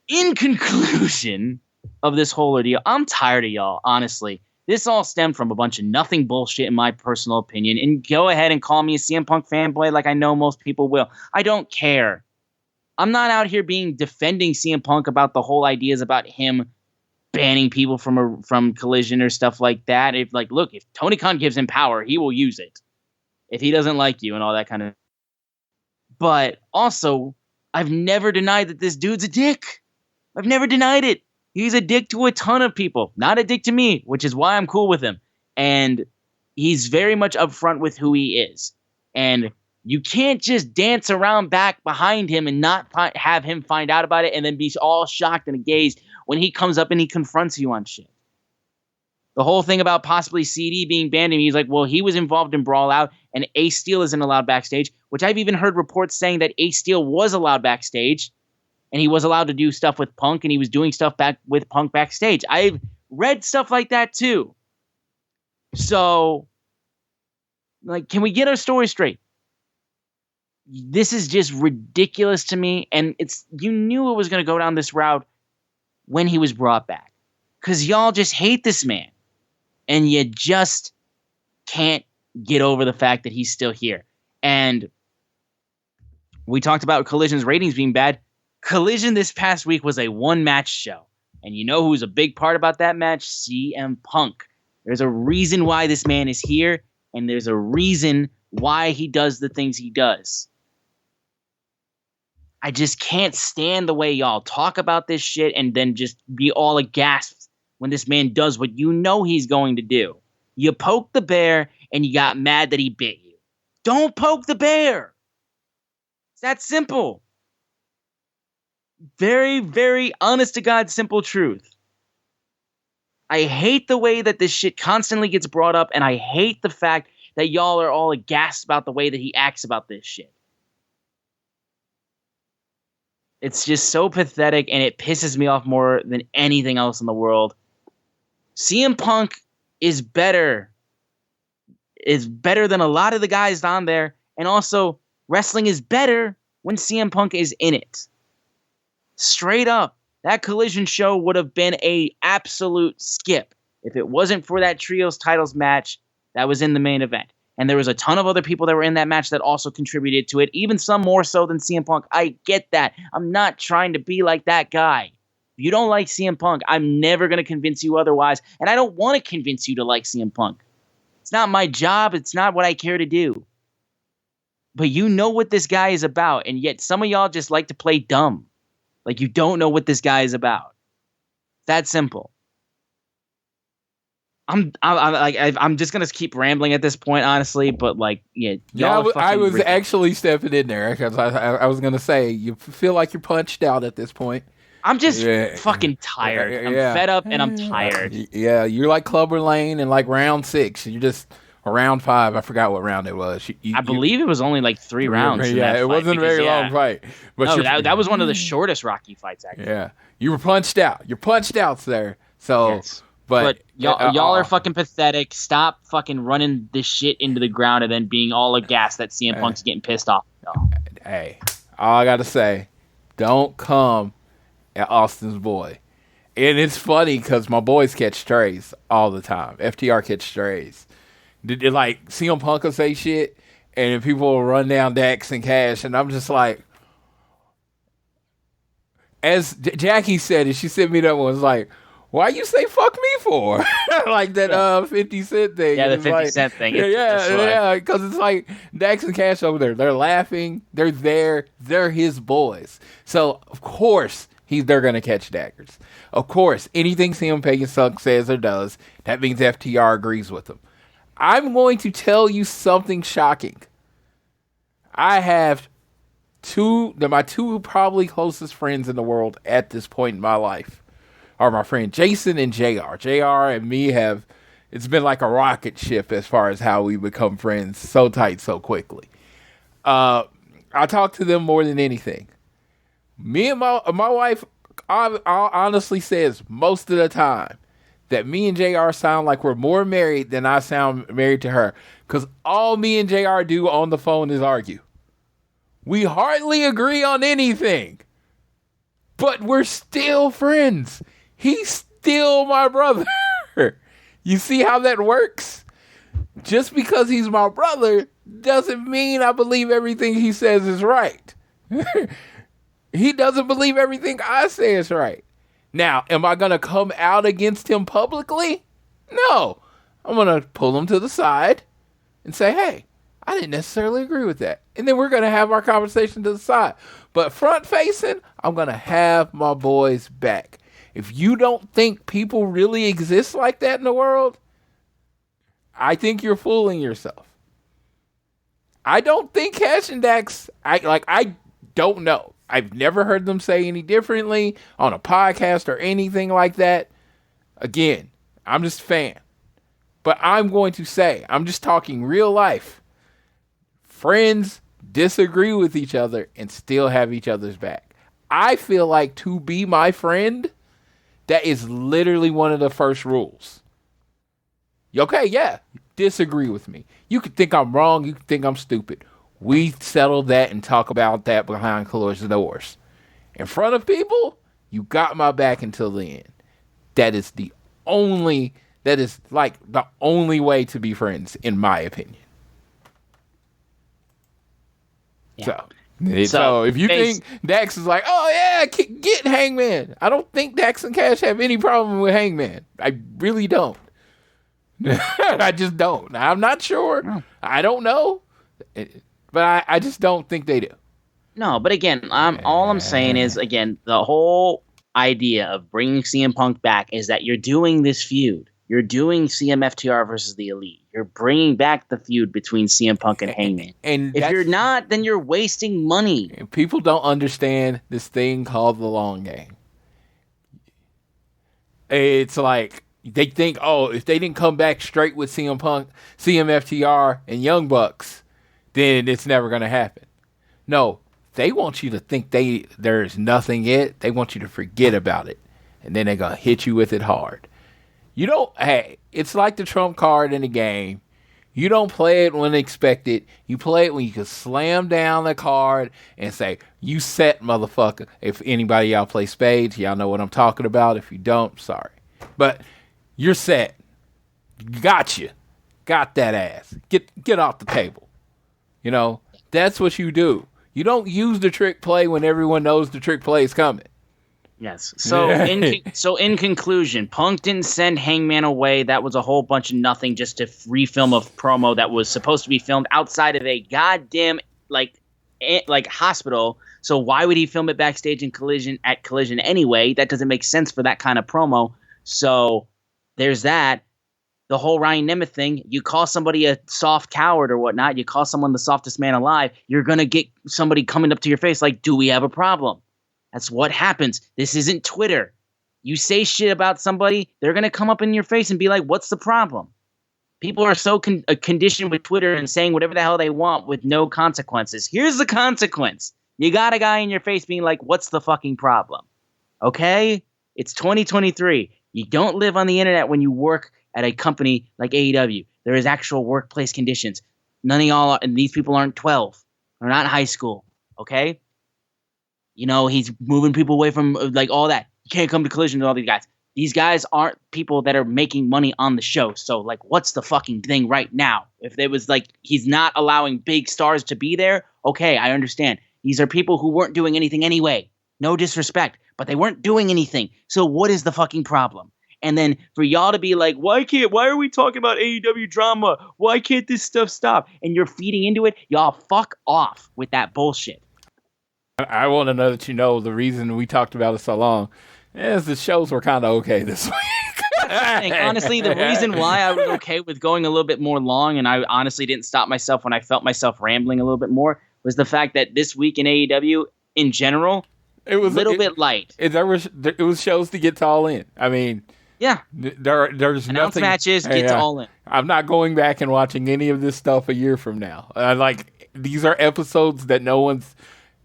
In conclusion of this whole ordeal, I'm tired of y'all, honestly. This all stemmed from a bunch of nothing bullshit, in my personal opinion. And go ahead and call me a CM Punk fanboy like I know most people will. I don't care. I'm not out here defending CM Punk about the whole ideas about him banning people from Collision or stuff like that. If Tony Khan gives him power, he will use it. If he doesn't like you and all that kind of. But also, I've never denied that this dude's a dick. I've never denied it. He's a dick to a ton of people. Not a dick to me, which is why I'm cool with him. And he's very much upfront with who he is. And you can't just dance around back behind him and not have him find out about it and then be all shocked and agazed when he comes up and he confronts you on shit. The whole thing about possibly CD being banned, and he's like, well, he was involved in Brawl Out, and Ace Steel isn't allowed backstage, which I've even heard reports saying that Ace Steel was allowed backstage, and he was allowed to do stuff with Punk, and he was doing stuff with Punk backstage. I've read stuff like that too. So, can we get our story straight? This is just ridiculous to me, and you knew it was going to go down this route when he was brought back. Because y'all just hate this man, and you just can't get over the fact that he's still here. And we talked about Collision's ratings being bad. Collision this past week was a one-match show. And you know who's a big part about that match? CM Punk. There's a reason why this man is here, and there's a reason why he does the things he does. I just can't stand the way y'all talk about this shit and then just be all aghast when this man does what you know he's going to do. You poked the bear, and you got mad that he bit you. Don't poke the bear. It's that simple. Very, very honest to God, simple truth. I hate the way that this shit constantly gets brought up, and I hate the fact that y'all are all aghast about the way that he acts about this shit. It's just so pathetic, and it pisses me off more than anything else in the world. CM Punk is better. Is better than a lot of the guys on there, and also wrestling is better when CM Punk is in it. Straight up, that Collision show would have been a absolute skip if it wasn't for that Trios titles match that was in the main event. And there was a ton of other people that were in that match that also contributed to it, even some more so than CM Punk. I get that. I'm not trying to be like that guy. If you don't like CM Punk, I'm never going to convince you otherwise. And I don't want to convince you to like CM Punk. It's not my job. It's not what I care to do. But you know what this guy is about. And yet some of y'all just like to play dumb. Like you don't know what this guy is about. That simple. I'm just gonna keep rambling at this point, honestly. But like, yeah, I was actually stepping in there because I was gonna say you feel like you're punched out at this point. I'm just fucking tired. I'm fed up and I'm tired. Yeah, you're like Clubber Lane in like round 6. You're just round 5. I forgot what round it was. I believe it was only like 3 rounds. Yeah, it wasn't a very long fight. But no, that was one of the shortest Rocky fights, actually. Yeah, you were punched out. You're punched out there. So. Yes. But y'all are fucking pathetic. Stop fucking running this shit into the ground and then being all aghast that CM Punk's getting pissed off. No. Hey, all I gotta say, don't come at Austin's boy. And it's funny because my boys catch strays all the time. FTR catch strays. Like CM Punk will say shit, and then people will run down Dax and Cash, and I'm just like, as Jackie said it, she sent me that one. Was like, why you say fuck me for? Like that 50 Cent thing. Yeah, the 50 Cent thing. Yeah, because it's like Dax and Cash over there. They're laughing. They're there. They're his boys. So, of course, they're going to catch daggers. Of course, anything CM Punk says or does, that means FTR agrees with him. I'm going to tell you something shocking. I have my two probably closest friends in the world at this point in my life. Are my friend Jason and JR. JR and me it's been like a rocket ship as far as how we become friends so tight so quickly. I talk to them more than anything. Me and my wife honestly says most of the time that me and JR sound like we're more married than I sound married to her. Because all me and JR do on the phone is argue. We hardly agree on anything. But we're still friends. He's still my brother. You see how that works? Just because he's my brother doesn't mean I believe everything he says is right. He doesn't believe everything I say is right. Now, am I going to come out against him publicly? No. I'm going to pull him to the side and say, hey, I didn't necessarily agree with that. And then we're going to have our conversation to the side. But front facing, I'm going to have my boys back. If you don't think people really exist like that in the world, I think you're fooling yourself. I don't think Cash and Dax, I don't know. I've never heard them say any differently on a podcast or anything like that. Again, I'm just a fan. But I'm going to say, I'm just talking real life. Friends disagree with each other and still have each other's back. I feel like to be my friend, that is literally one of the first rules. Okay, yeah, disagree with me. You could think I'm wrong. You could think I'm stupid. We settle that and talk about that behind closed doors. In front of people, you got my back until the end. That is the only way to be friends, in my opinion. Yeah. So if you think Dax is like, oh yeah, get Hangman. I don't think Dax and Cash have any problem with Hangman. I really don't. I just don't. I'm not sure. No. I don't know. But I just don't think they do. No, but again, all I'm saying is, again, the whole idea of bringing CM Punk back is that you're doing this feud. You're doing CMFTR versus the Elite. You're bringing back the feud between CM Punk and Hangman. And if you're not, then you're wasting money. People don't understand this thing called the long game. It's like they think, oh, if they didn't come back straight with CM Punk, CMFTR, and Young Bucks, then it's never going to happen. No, they want you to think there's nothing yet. They want you to forget about it. And then they're going to hit you with it hard. It's like the trump card in the game. You don't play it when expected. You play it when you can slam down the card and say, you set, motherfucker. If anybody y'all play spades, y'all know what I'm talking about. If you don't, sorry. But you're set. Gotcha. Got that ass. Get off the table. You know, that's what you do. You don't use the trick play when everyone knows the trick play is coming. Yes. So in conclusion, Punk didn't send Hangman away. That was a whole bunch of nothing just to refilm a promo that was supposed to be filmed outside of a goddamn like hospital. So why would he film it backstage in Collision anyway? That doesn't make sense for that kind of promo. So there's that. The whole Ryan Nemeth thing, you call somebody a soft coward or whatnot, you call someone the softest man alive, you're going to get somebody coming up to your face like, do we have a problem? That's what happens. This isn't Twitter. You say shit about somebody, they're going to come up in your face and be like, what's the problem? People are so conditioned with Twitter and saying whatever the hell they want with no consequences. Here's the consequence. You got a guy in your face being like, what's the fucking problem? Okay? It's 2023. You don't live on the internet when you work at a company like AEW. There is actual workplace conditions. None of y'all are, and these people aren't 12. They're not in high school. Okay? You know, he's moving people away from like all that. You can't come to Collision with all these guys. These guys aren't people that are making money on the show. So, like, what's the fucking thing right now? If it was like he's not allowing big stars to be there, okay, I understand. These are people who weren't doing anything anyway. No disrespect, but they weren't doing anything. So what is the fucking problem? And then for y'all to be like, why are we talking about AEW drama? Why can't this stuff stop? And you're feeding into it. Y'all fuck off with that bullshit. I want to know that you know the reason we talked about it so long is the shows were kind of okay this week. Honestly, the reason why I was okay with going a little bit more long, and I honestly didn't stop myself when I felt myself rambling a little bit more, was the fact that this week in AEW, in general, it was a little bit light. It was shows to get to All In. I mean... Yeah, there's announce nothing. Matches, get to All In. I'm not going back and watching any of this stuff a year from now. These are episodes that no one's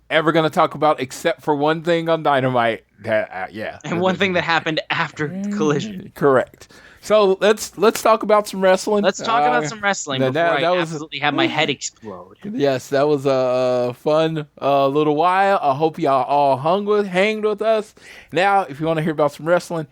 ever going to talk about except for one thing on Dynamite. And one thing that happened after Collision. Correct. So let's talk about some wrestling. Let's talk about some wrestling before I absolutely have my head explode. Yes, that was a fun little while. I hope y'all all hanged with us. Now, if you want to hear about some wrestling,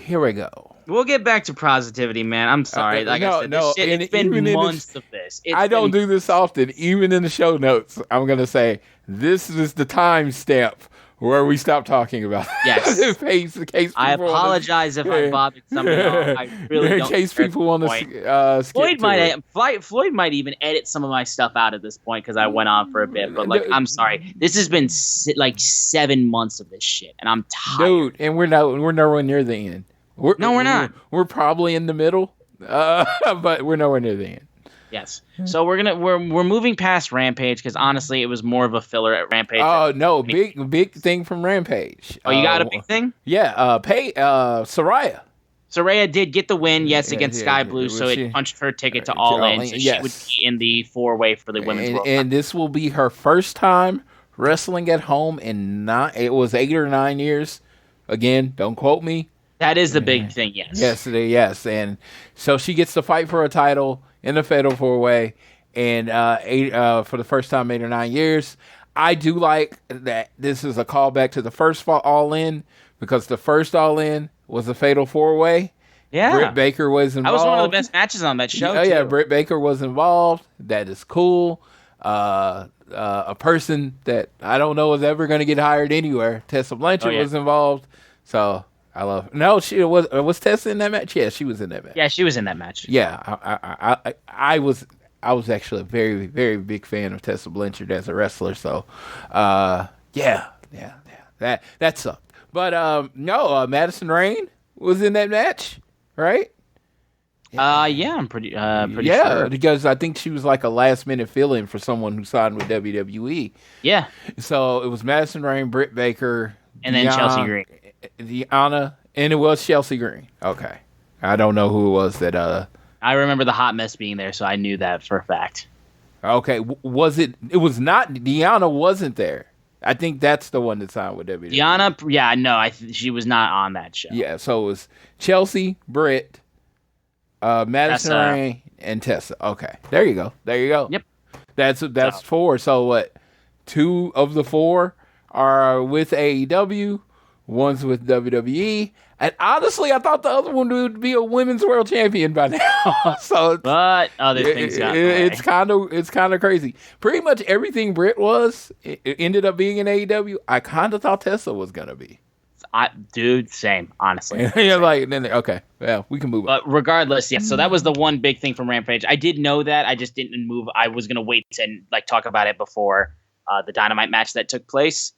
here we go. We'll get back to positivity, man. I'm sorry. Like I said, this shit, it's been months of this. I don't do this often. Even in the show notes, I'm going to say, this is the time stamp where we stop talking about it. Yes. I apologize if I bothered somebody. I really don't. In case people want to skip Floyd might even edit some of my stuff out at this point because I went on for a bit. But I'm sorry. This has been 7 months of this shit, and I'm tired. Dude, and we're nowhere near the end. We're not. We're probably in the middle, but we're nowhere near the end. Yes. So we're moving past Rampage because honestly, it was more of a filler at Rampage. Oh no, big thing from Rampage. Oh, you got a big thing? Yeah. Saraya. Saraya did get the win, against Sky Blue, so it punched her ticket to All In. So she would be in the 4-way for the Women's World Cup. And this will be her first time wrestling at home it was 8 or 9 years. Again, don't quote me. That is the big thing, yes. Yes. And so she gets to fight for a title in the Fatal 4-Way, and for the first time 8 or 9 years. I do like that this is a callback to the first All In, because the first All In was a Fatal 4-Way. Yeah. Britt Baker was involved. That was one of the best matches on that show, too. Yeah, Britt Baker was involved. That is cool. A person that I don't know is ever going to get hired anywhere. Tessa Blanchard was involved. So... I love her. No, she was Tessa in that match? Yeah, she was in that match. Yeah, she was in that match. Yeah, I was actually a very, very big fan of Tessa Blanchard as a wrestler. So, that sucked. But Madison Rayne was in that match, right? Yeah, I'm pretty sure. Because I think she was like a last minute fill-in for someone who signed with WWE. Yeah. So it was Madison Rayne, Britt Baker, and then Chelsea Green. Deanna, and it was Chelsea Green. Okay. I don't know who it was that... I remember the Hot Mess being there, so I knew that for a fact. Okay. Was it... It was not... Deanna wasn't there. I think that's the one that signed with WWE. Deanna... Yeah, no, she was not on that show. Yeah, so it was Chelsea, Britt, Madison Rayne, and Tessa. Okay. There you go. Yep. That's 4. So what? 2 of the 4 are with AEW. One's with WWE, and honestly, I thought the other one would be a women's world champion by now. But other things got it's kind of crazy. Pretty much everything Britt was, it ended up being in AEW. I kind of thought Tessa was gonna be. Dude, same, honestly. And you're like, then okay, well, we can move on. But regardless, yeah. So that was the one big thing from Rampage. I did know that. I just didn't move. I was gonna wait to talk about it before the Dynamite match that took place.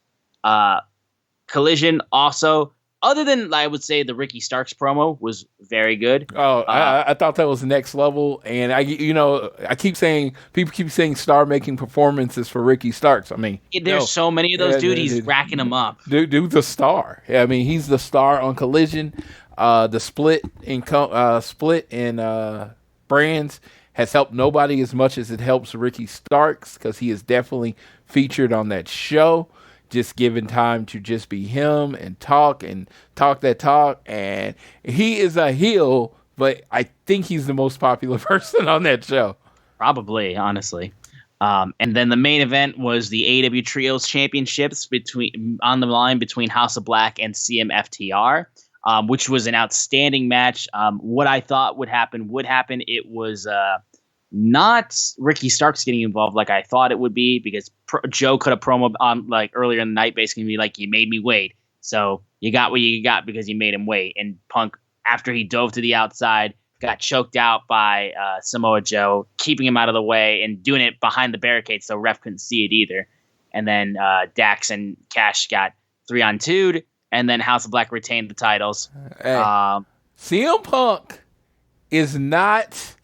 Collision also. Other than, I would say, the Ricky Starks promo was very good. Oh, I thought that was next level, and people keep saying star-making performances for Ricky Starks. I mean, there's so many of those, dude. He's racking them up. Dude's a star. I mean, he's the star on Collision. The split in brands has helped nobody as much as it helps Ricky Starks, because he is definitely featured on that show. Just given time to just be him and talk that talk. And he is a heel, but I think he's the most popular person on that show. Probably, honestly. And then the main event was the AEW Trios Championships on the line between House of Black and CMFTR, which was an outstanding match. What I thought would happen. It was not Ricky Starks getting involved like I thought it would be, because Joe could have promo on earlier in the night, basically be like, you made me wait, so you got what you got because you made him wait. And Punk, after he dove to the outside, got choked out by Samoa Joe, keeping him out of the way and doing it behind the barricade so ref couldn't see it either. And then Dax and Cash got 3-on-2'd, and then House of Black retained the titles. Hey, CM Punk is not.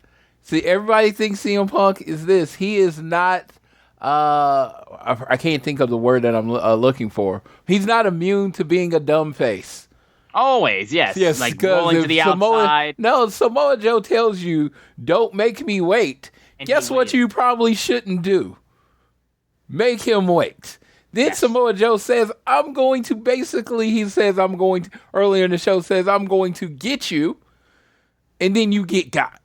See, everybody thinks CM Punk is this. He is not. I can't think of the word that I'm looking for. He's not immune to being a dumb face. Always, yes. Like rolling to the outside. No, Samoa Joe tells you, "Don't make me wait." And guess what? You probably shouldn't do. Make him wait. Then Samoa Joe says, "I'm going to." Basically, he says, "I'm going to." Earlier in the show, says, "I'm going to get you," and then you get got.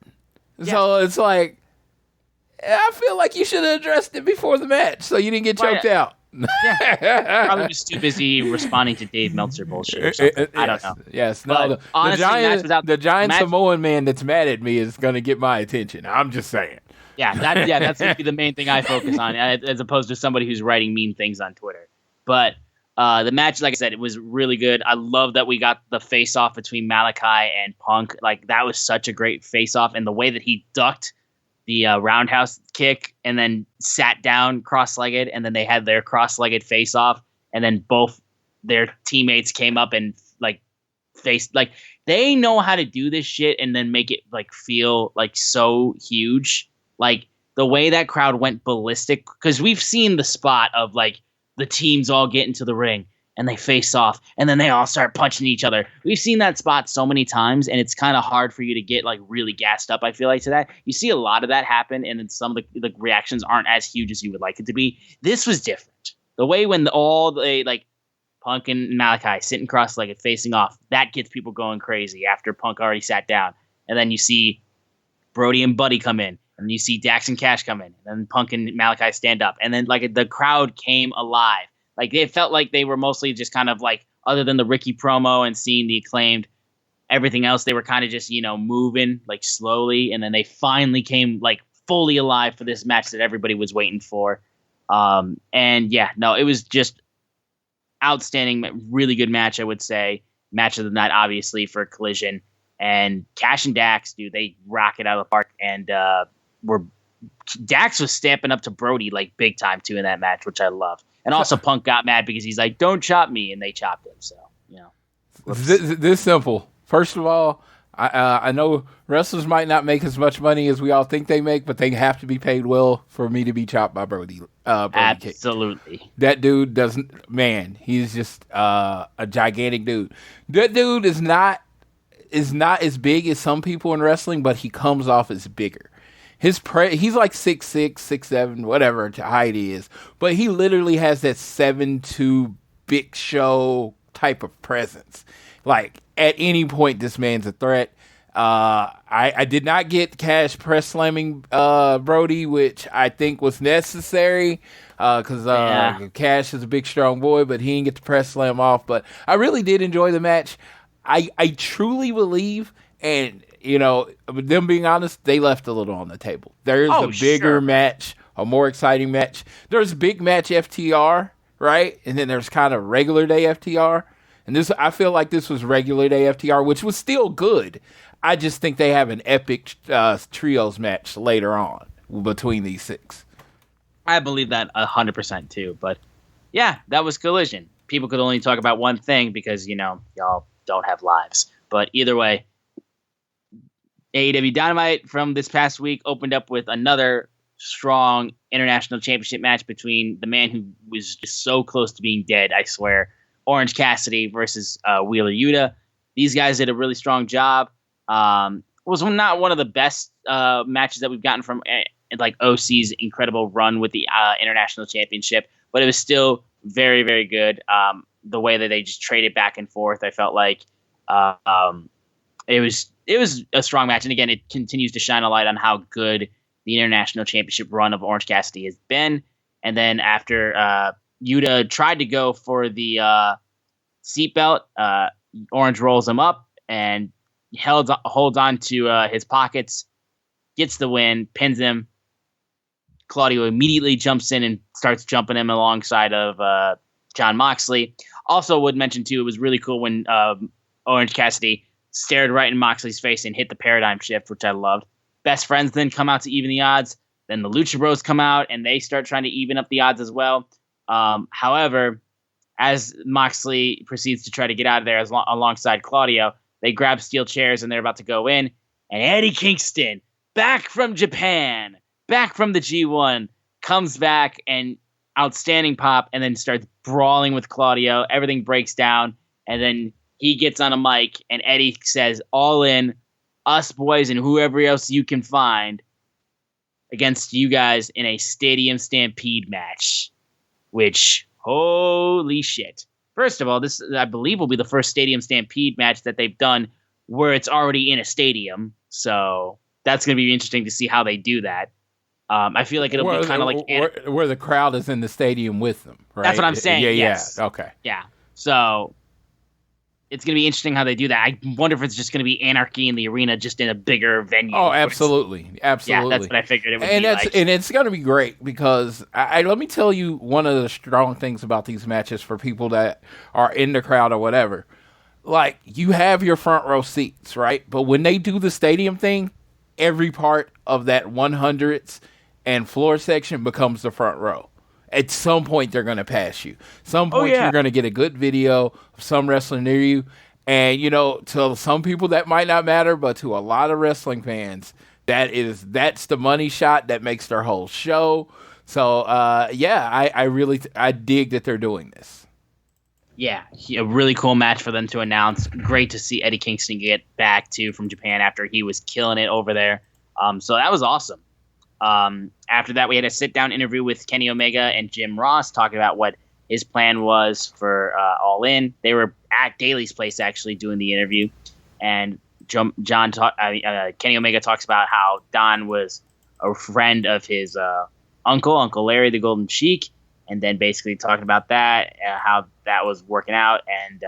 Yeah. So it's like, I feel like you should have addressed it before the match so you didn't get choked out. Yeah. Probably just too busy responding to Dave Meltzer bullshit or something. I don't know. Yes. No, honestly, the giant Samoan man that's mad at me is going to get my attention. I'm just saying. Yeah, that's going to be the main thing I focus on, as opposed to somebody who's writing mean things on Twitter. But the match, like I said, it was really good. I love that we got the face-off between Malachi and Punk. Like, that was such a great face-off, and the way that he ducked the roundhouse kick and then sat down cross-legged, and then they had their cross-legged face-off, and then both their teammates came up and they know how to do this shit and then make it feel so huge. Like, the way that crowd went ballistic, because we've seen the spot of the teams all get into the ring and they face off and then they all start punching each other. We've seen that spot so many times, and it's kind of hard for you to get really gassed up, I feel like, to that. You see a lot of that happen, and then some of the reactions aren't as huge as you would like it to be. This was different. The way when Punk and Malachi sitting cross-legged facing off, that gets people going crazy after Punk already sat down. And then you see Brody and Buddy come in. And you see Dax and Cash come in, and then Punk and Malachi stand up, and then the crowd came alive. It felt like they were mostly just kind of other than the Ricky promo and seeing the Acclaimed, everything else they were kind of just moving slowly, and then they finally came fully alive for this match that everybody was waiting for. It was just outstanding, really good match, I would say. Match of the night, obviously, for Collision. And Cash and Dax, dude, they rock it out of the park, and Dax was stamping up to Brody big time too in that match, which I love. And also Punk got mad because he's like, "Don't chop me," and they chopped him. So this simple. First of all, I know wrestlers might not make as much money as we all think they make, but they have to be paid well for me to be chopped by Brody. Absolutely. King. That dude doesn't. Man, he's just a gigantic dude. That dude is not as big as some people in wrestling, but he comes off as bigger. He's 6'6", 6'7", whatever height he is, but he literally has that 7'2" Big Show type of presence. At any point, this man's a threat. I did not get Cash press slamming Brody, which I think was necessary because Cash is a big, strong boy, but he didn't get the press slam off. But I really did enjoy the match. I truly believe, and them being honest, they left a little on the table. There's a bigger match, a more exciting match. There's big match FTR, right? And then there's kind of regular day FTR. And I feel like this was regular AFTR, which was still good. I just think they have an epic trios match later on between these 6. I believe that 100% too. But yeah, that was Collision. People could only talk about one thing because, y'all don't have lives. But either way, AEW Dynamite from this past week opened up with another strong international championship match between the man who was just so close to being dead, I swear, Orange Cassidy versus Wheeler Yuta. These guys did a really strong job. Was not one of the best matches that we've gotten from like OC's incredible run with the international championship, but it was still very, very good. The way that they just traded back and forth, I felt like it was a strong match. And again, it continues to shine a light on how good the international championship run of Orange Cassidy has been. And then after Yuta tried to go for the seatbelt, Orange rolls him up and holds on to his pockets, gets the win, pins him. Claudio immediately jumps in and starts jumping him alongside of Jon Moxley. Also would mention, too, it was really cool when Orange Cassidy stared right in Moxley's face and hit the paradigm shift, which I loved. Best friends then come out to even the odds. Then the Lucha Bros come out, and they start trying to even up the odds as well. However, as Moxley proceeds to try to get out of there alongside Claudio, they grab steel chairs, and they're about to go in. And Eddie Kingston, back from Japan, back from the G1, comes back and outstanding pop, and then starts brawling with Claudio. Everything breaks down, and then he gets on a mic, and Eddie says, "All in, us boys and whoever else you can find against you guys in a Stadium Stampede match," which, holy shit. First of all, this, I believe, will be the first Stadium Stampede match that they've done where it's already in a stadium. So that's going to be interesting to see how they do that. I feel like it'll be kind of like where the crowd is in the stadium with them, right? That's what I'm saying. Yes. Yeah. Okay. Yeah. So it's going to be interesting how they do that. I wonder if it's just going to be anarchy in the arena, just in a bigger venue. Oh, absolutely. Absolutely. Yeah, that's what I figured it would and be like. And it's going to be great because let me tell you one of the strong things about these matches for people that are in the crowd or whatever. Like, you have your front row seats, right? But when they do the stadium thing, every part of that 100s and floor section becomes the front row. At some point, they're going to pass you. Some point, you're going to get a good video of some wrestler near you. And, to some people, that might not matter, but to a lot of wrestling fans, that's the money shot that makes their whole show. So, I dig that they're doing this. Yeah, a really cool match for them to announce. Great to see Eddie Kingston get back, too, from Japan after he was killing it over there. So that was awesome. After that, we had a sit-down interview with Kenny Omega and Jim Ross talking about what his plan was for All In. They were at Daly's place, actually, doing the interview. And Kenny Omega talks about how Don was a friend of his Uncle Larry the Golden Sheik, and then basically talking about that, how that was working out, and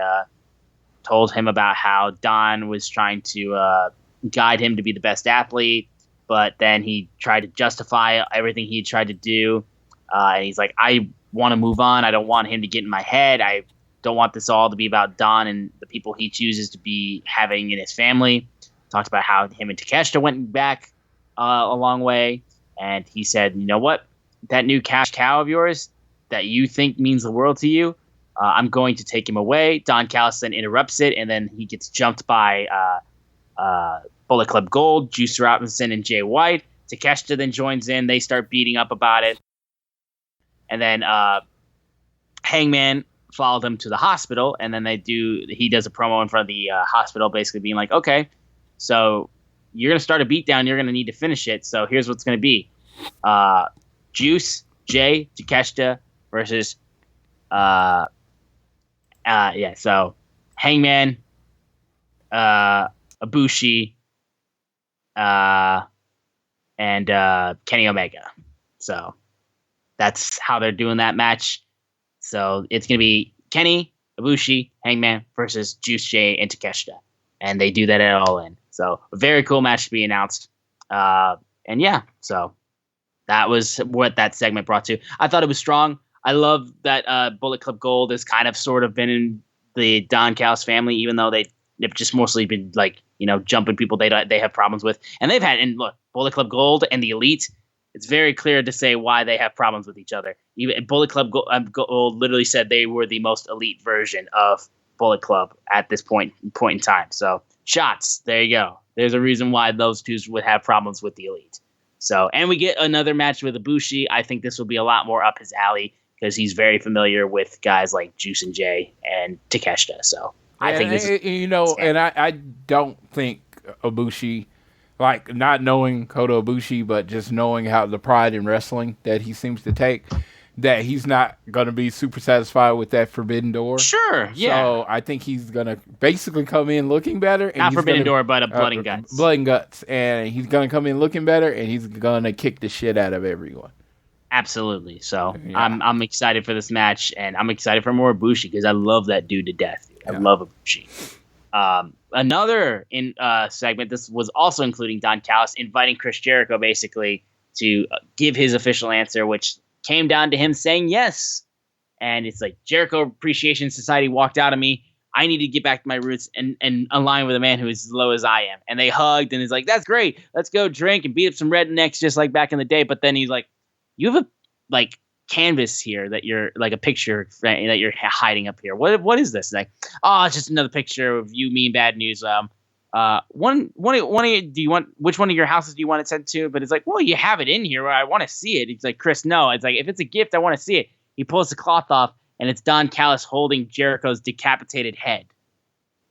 told him about how Don was trying to guide him to be the best athlete, but then he tried to justify everything he tried to do. And he's like, I want to move on. I don't want him to get in my head. I don't want this all to be about Don and the people he chooses to be having in his family. Talked about how him and Takeshita went back a long way. And he said, you know what? That new cash cow of yours that you think means the world to you, I'm going to take him away. Don Callis then interrupts it, and then he gets jumped by Bullet Club Gold, Juice Robinson, and Jay White. Takeshita then joins in. They start beating up about it. And then Hangman followed him to the hospital, and then he does a promo in front of the hospital, basically being like, okay, so you're going to start a beatdown. You're going to need to finish it. So here's what's going to be. Juice, Jay, Takeshita versus so Hangman, Ibushi, and Kenny Omega. So that's how they're doing that match. So it's going to be Kenny, Ibushi, Hangman versus Juice, Jay, and Takeshita. And they do that at All In. So a very cool match to be announced. So that was what that segment brought to. I thought it was strong. I love that Bullet Club Gold has kind of sort of been the Don Callis family, even though they've just mostly been like, jumping people they have problems with. And they've had, and look, Bullet Club Gold and the Elite, it's very clear to say why they have problems with each other. Even Bullet Club Gold literally said they were the most elite version of Bullet Club at this point in time. So shots, there you go. There's a reason why those two would have problems with the Elite. So, and we get another match with Ibushi. I think this will be a lot more up his alley because he's very familiar with guys like Juice and Jay and Takeshita. So I think this is, and I don't think Ibushi, like not knowing Kota Ibushi, but just knowing how the pride in wrestling that he seems to take, that he's not going to be super satisfied with that Forbidden Door. Sure, yeah. So I think he's going to basically come in looking better. And not Forbidden Door, but a Blood and Guts. Blood and Guts. And he's going to come in looking better, and he's going to kick the shit out of everyone. Absolutely. So yeah. I'm excited for this match, and I'm excited for more Ibushi because I love that dude to death. I love Ibushi. Another segment, this was also including Don Callis, inviting Chris Jericho basically to give his official answer, which came down to him saying yes. And it's like, Jericho Appreciation Society walked out of me. I need to get back to my roots and align with a man who is as low as I am. And they hugged, and he's like, that's great. Let's go drink and beat up some rednecks just like back in the day. But then he's like, you have a canvas here that you're like a picture that you're hiding up here. What is this? Like, oh, it's just another picture of you, me, and Bad News. One of you, do you want, which one of your houses do you want it sent to? But it's like, well, you have it in here where I want to see it. He's like, Chris, no. It's like, if it's a gift, I want to see it. He pulls the cloth off, and it's Don Callis holding Jericho's decapitated head.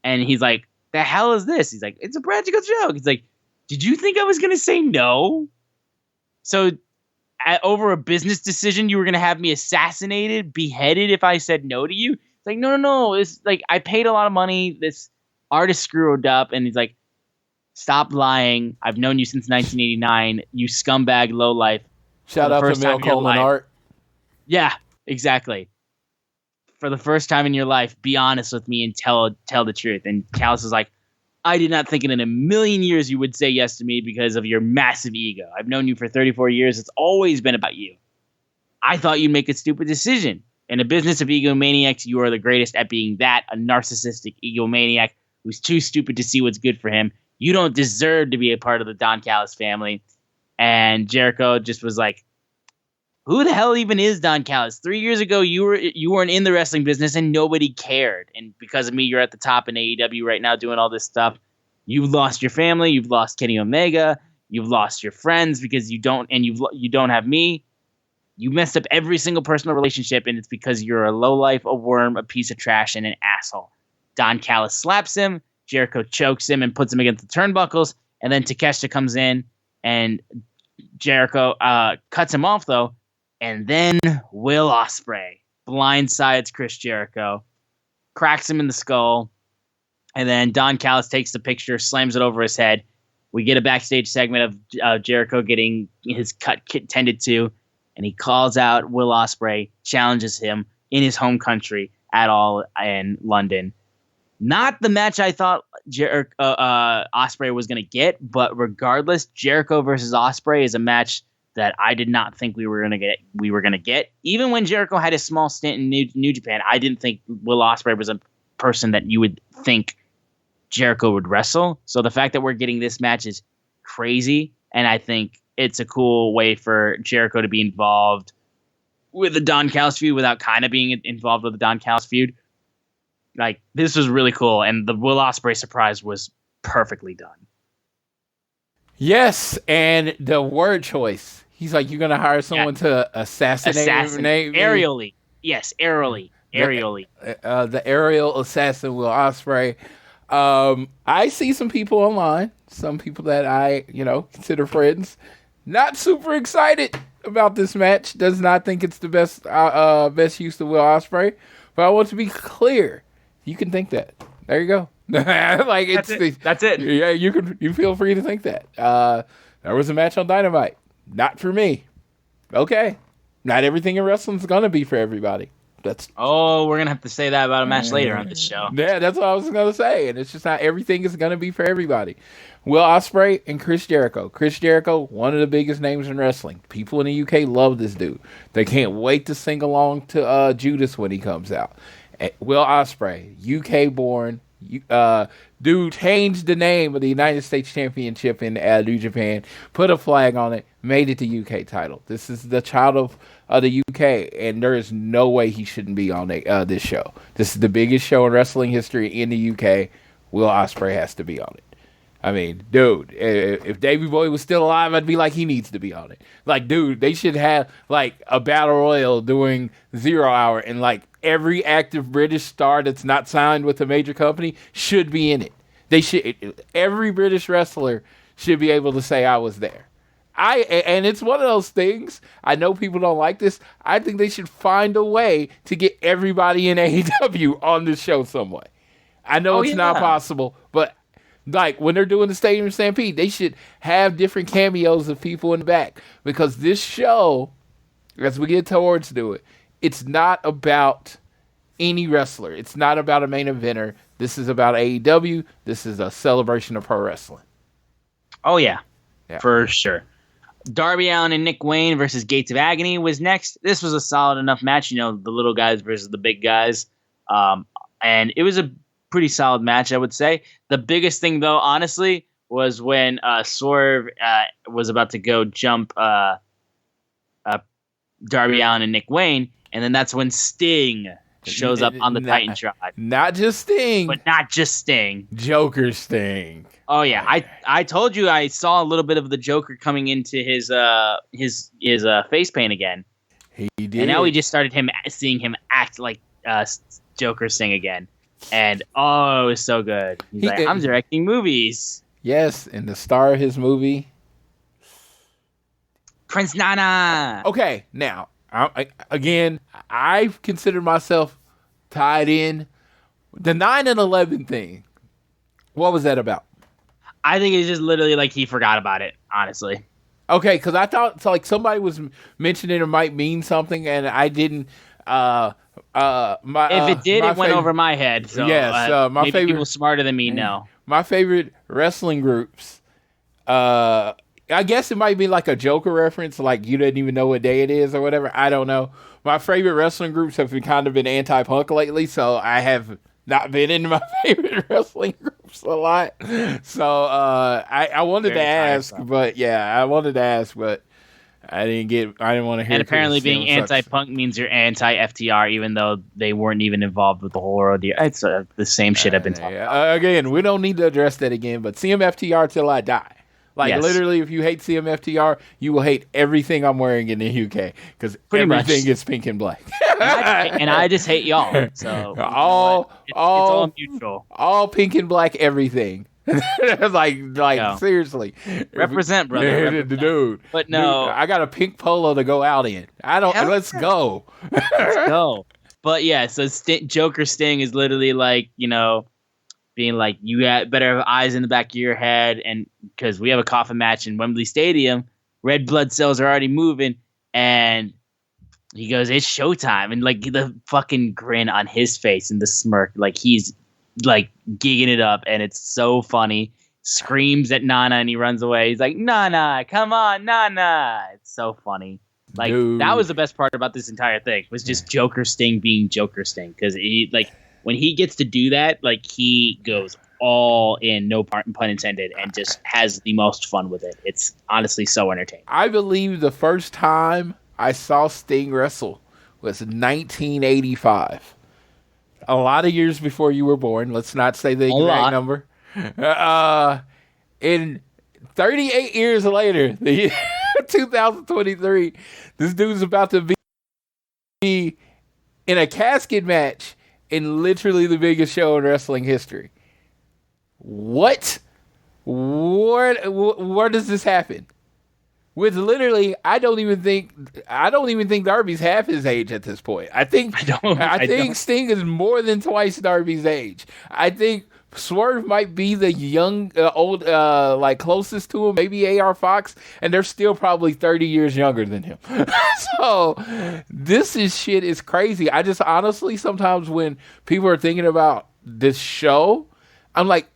And he's like, the hell is this? He's like, it's a practical joke. He's like, did you think I was going to say no? So over a business decision, you were going to have me assassinated, beheaded if I said no to you? It's like, no. It's like, I paid a lot of money. This artist screwed up. And he's like, stop lying. I've known you since 1989. You scumbag lowlife. Shout out to Mel Coleman Art. Yeah, exactly. For the first time in your life, be honest with me and tell the truth. And Callis is like, I did not think in a million years you would say yes to me because of your massive ego. I've known you for 34 years. It's always been about you. I thought you'd make a stupid decision. In a business of egomaniacs, you are the greatest at being that, a narcissistic egomaniac who's too stupid to see what's good for him. You don't deserve to be a part of the Don Callis family. And Jericho just was like, who the hell even is Don Callis? 3 years ago, you weren't in the wrestling business and nobody cared. And because of me, you're at the top in AEW right now doing all this stuff. You've lost your family. You've lost Kenny Omega. You've lost your friends because you don't have me. You messed up every single personal relationship, and it's because you're a lowlife, a worm, a piece of trash, and an asshole. Don Callis slaps him. Jericho chokes him and puts him against the turnbuckles. And then Takeshita comes in, and Jericho cuts him off, though. And then Will Ospreay blindsides Chris Jericho, cracks him in the skull, and then Don Callis takes the picture, slams it over his head. We get a backstage segment of Jericho getting his cut tended to, and he calls out Will Ospreay, challenges him in his home country at All in London. Not the match I thought Ospreay was going to get, but regardless, Jericho versus Ospreay is a match that I did not think we were gonna get. Even when Jericho had a small stint in New Japan, I didn't think Will Ospreay was a person that you would think Jericho would wrestle. So the fact that we're getting this match is crazy, and I think it's a cool way for Jericho to be involved with the Don Callis feud without kind of being involved with the Don Callis feud. Like, this was really cool, and the Will Ospreay surprise was perfectly done. Yes, and the word choice. He's like, you're going to hire someone to assassinate me? Aerially. Yes, aerially. The aerial assassin, Will Ospreay. I see some people online, some people that I, consider friends, not super excited about this match. Does not think it's the best use of Will Ospreay. But I want to be clear. You can think that. There you go. That's it. Yeah, you feel free to think that. There was a match on Dynamite. Not for me. Okay. Not everything in wrestling is gonna be for everybody. We're gonna have to say that about a match later on this show. Yeah, that's what I was gonna say. And it's just not everything is gonna be for everybody. Will Ospreay and Chris Jericho. Chris Jericho, one of the biggest names in wrestling. People in the UK love this dude. They can't wait to sing along to Judas when he comes out. Will Ospreay, UK born. Dude changed the name of the United States Championship in New Japan, put a flag on it, made it the UK title. This is the child of the UK, and there is no way he shouldn't be on this show. This is the biggest show in wrestling history in the UK. Will Ospreay has to be on it. I mean, dude, if Davey Boy was still alive, I'd be like, he needs to be on it. Like, dude, they should have, like, a battle royal doing 0 Hour, and, like, every active British star that's not signed with a major company should be in it. Every British wrestler should be able to say, I was there. And it's one of those things, I know people don't like this, I think they should find a way to get everybody in AEW on this show some way. I know it's not possible, but like when they're doing the Stadium Stampede, they should have different cameos of people in the back, because this show, as we get towards to it, it's not about any wrestler. It's not about a main eventer. This is about AEW. This is a celebration of pro wrestling. Oh yeah, for sure. Darby Allin and Nick Wayne versus Gates of Agony was next. This was a solid enough match, the little guys versus the big guys, and it was a pretty solid match, I would say. The biggest thing, though, honestly, was when Swerve was about to go jump Darby Allin and Nick Wayne, and then that's when Sting shows up on the Titantron. Not just Sting. But not just Sting. Joker Sting. Oh, yeah. I told you I saw a little bit of the Joker coming into his face paint again. He did. And now we just started seeing him act like Joker Sting again. And, oh, it was so good. He's like, I'm directing movies. Yes, and the star of his movie, Prince Nana. Okay, now, I consider myself tied in. The 9 and 11 thing, what was that about? I think it's just literally like he forgot about it, honestly. Okay, because I thought like somebody was mentioning it might mean something, and I didn't. If it did, it went over my head. So yes, my maybe favorite people smarter than me know. My favorite wrestling groups. I guess it might be like a Joker reference, like you didn't even know what day it is or whatever. I don't know. My favorite wrestling groups have been anti-punk lately, so I have not been into my favorite wrestling groups a lot. So I wanted to ask, but I didn't want to hear. And apparently being anti-punk means you're anti-FTR, even though they weren't even involved with the whole ordeal. It's the same shit I've been talking about. Again, we don't need to address that again, but CMFTR till I die. Literally, if you hate CMFTR, you will hate everything I'm wearing in the UK, because everything is pink and black. and I just hate y'all. So it's all mutual. All pink and black everything. Seriously. Represent, brother. Represent. Dude. But no. Dude, I got a pink polo to go out in. Let's go. Let's go. But yeah, so Joker Sting is literally being like, you better have eyes in the back of your head, and because we have a coffin match in Wembley Stadium, red blood cells are already moving, and he goes, it's showtime, and the fucking grin on his face and the smirk, he's gigging it up, and it's so funny. Screams at Nana, and he runs away. He's like, Nana, come on, Nana. It's so funny. Dude. That was the best part about this entire thing, was just Joker Sting being Joker Sting, because he when he gets to do that, he goes all in, no pun intended, and just has the most fun with it. It's honestly so entertaining. I believe the first time I saw Sting wrestle was 1985. A lot of years before you were born. Let's not say the exact number. In 38 years later, 2023, this dude's about to be in a casket match in literally the biggest show in wrestling history. What? Where does this happen? With literally, I don't even think Darby's half his age at this point. I think Sting is more than twice Darby's age. I think Swerve might be the young, old, closest to him, maybe AR Fox, and they're still probably 30 years younger than him. So this shit is crazy. I just honestly, sometimes when people are thinking about this show, I'm like,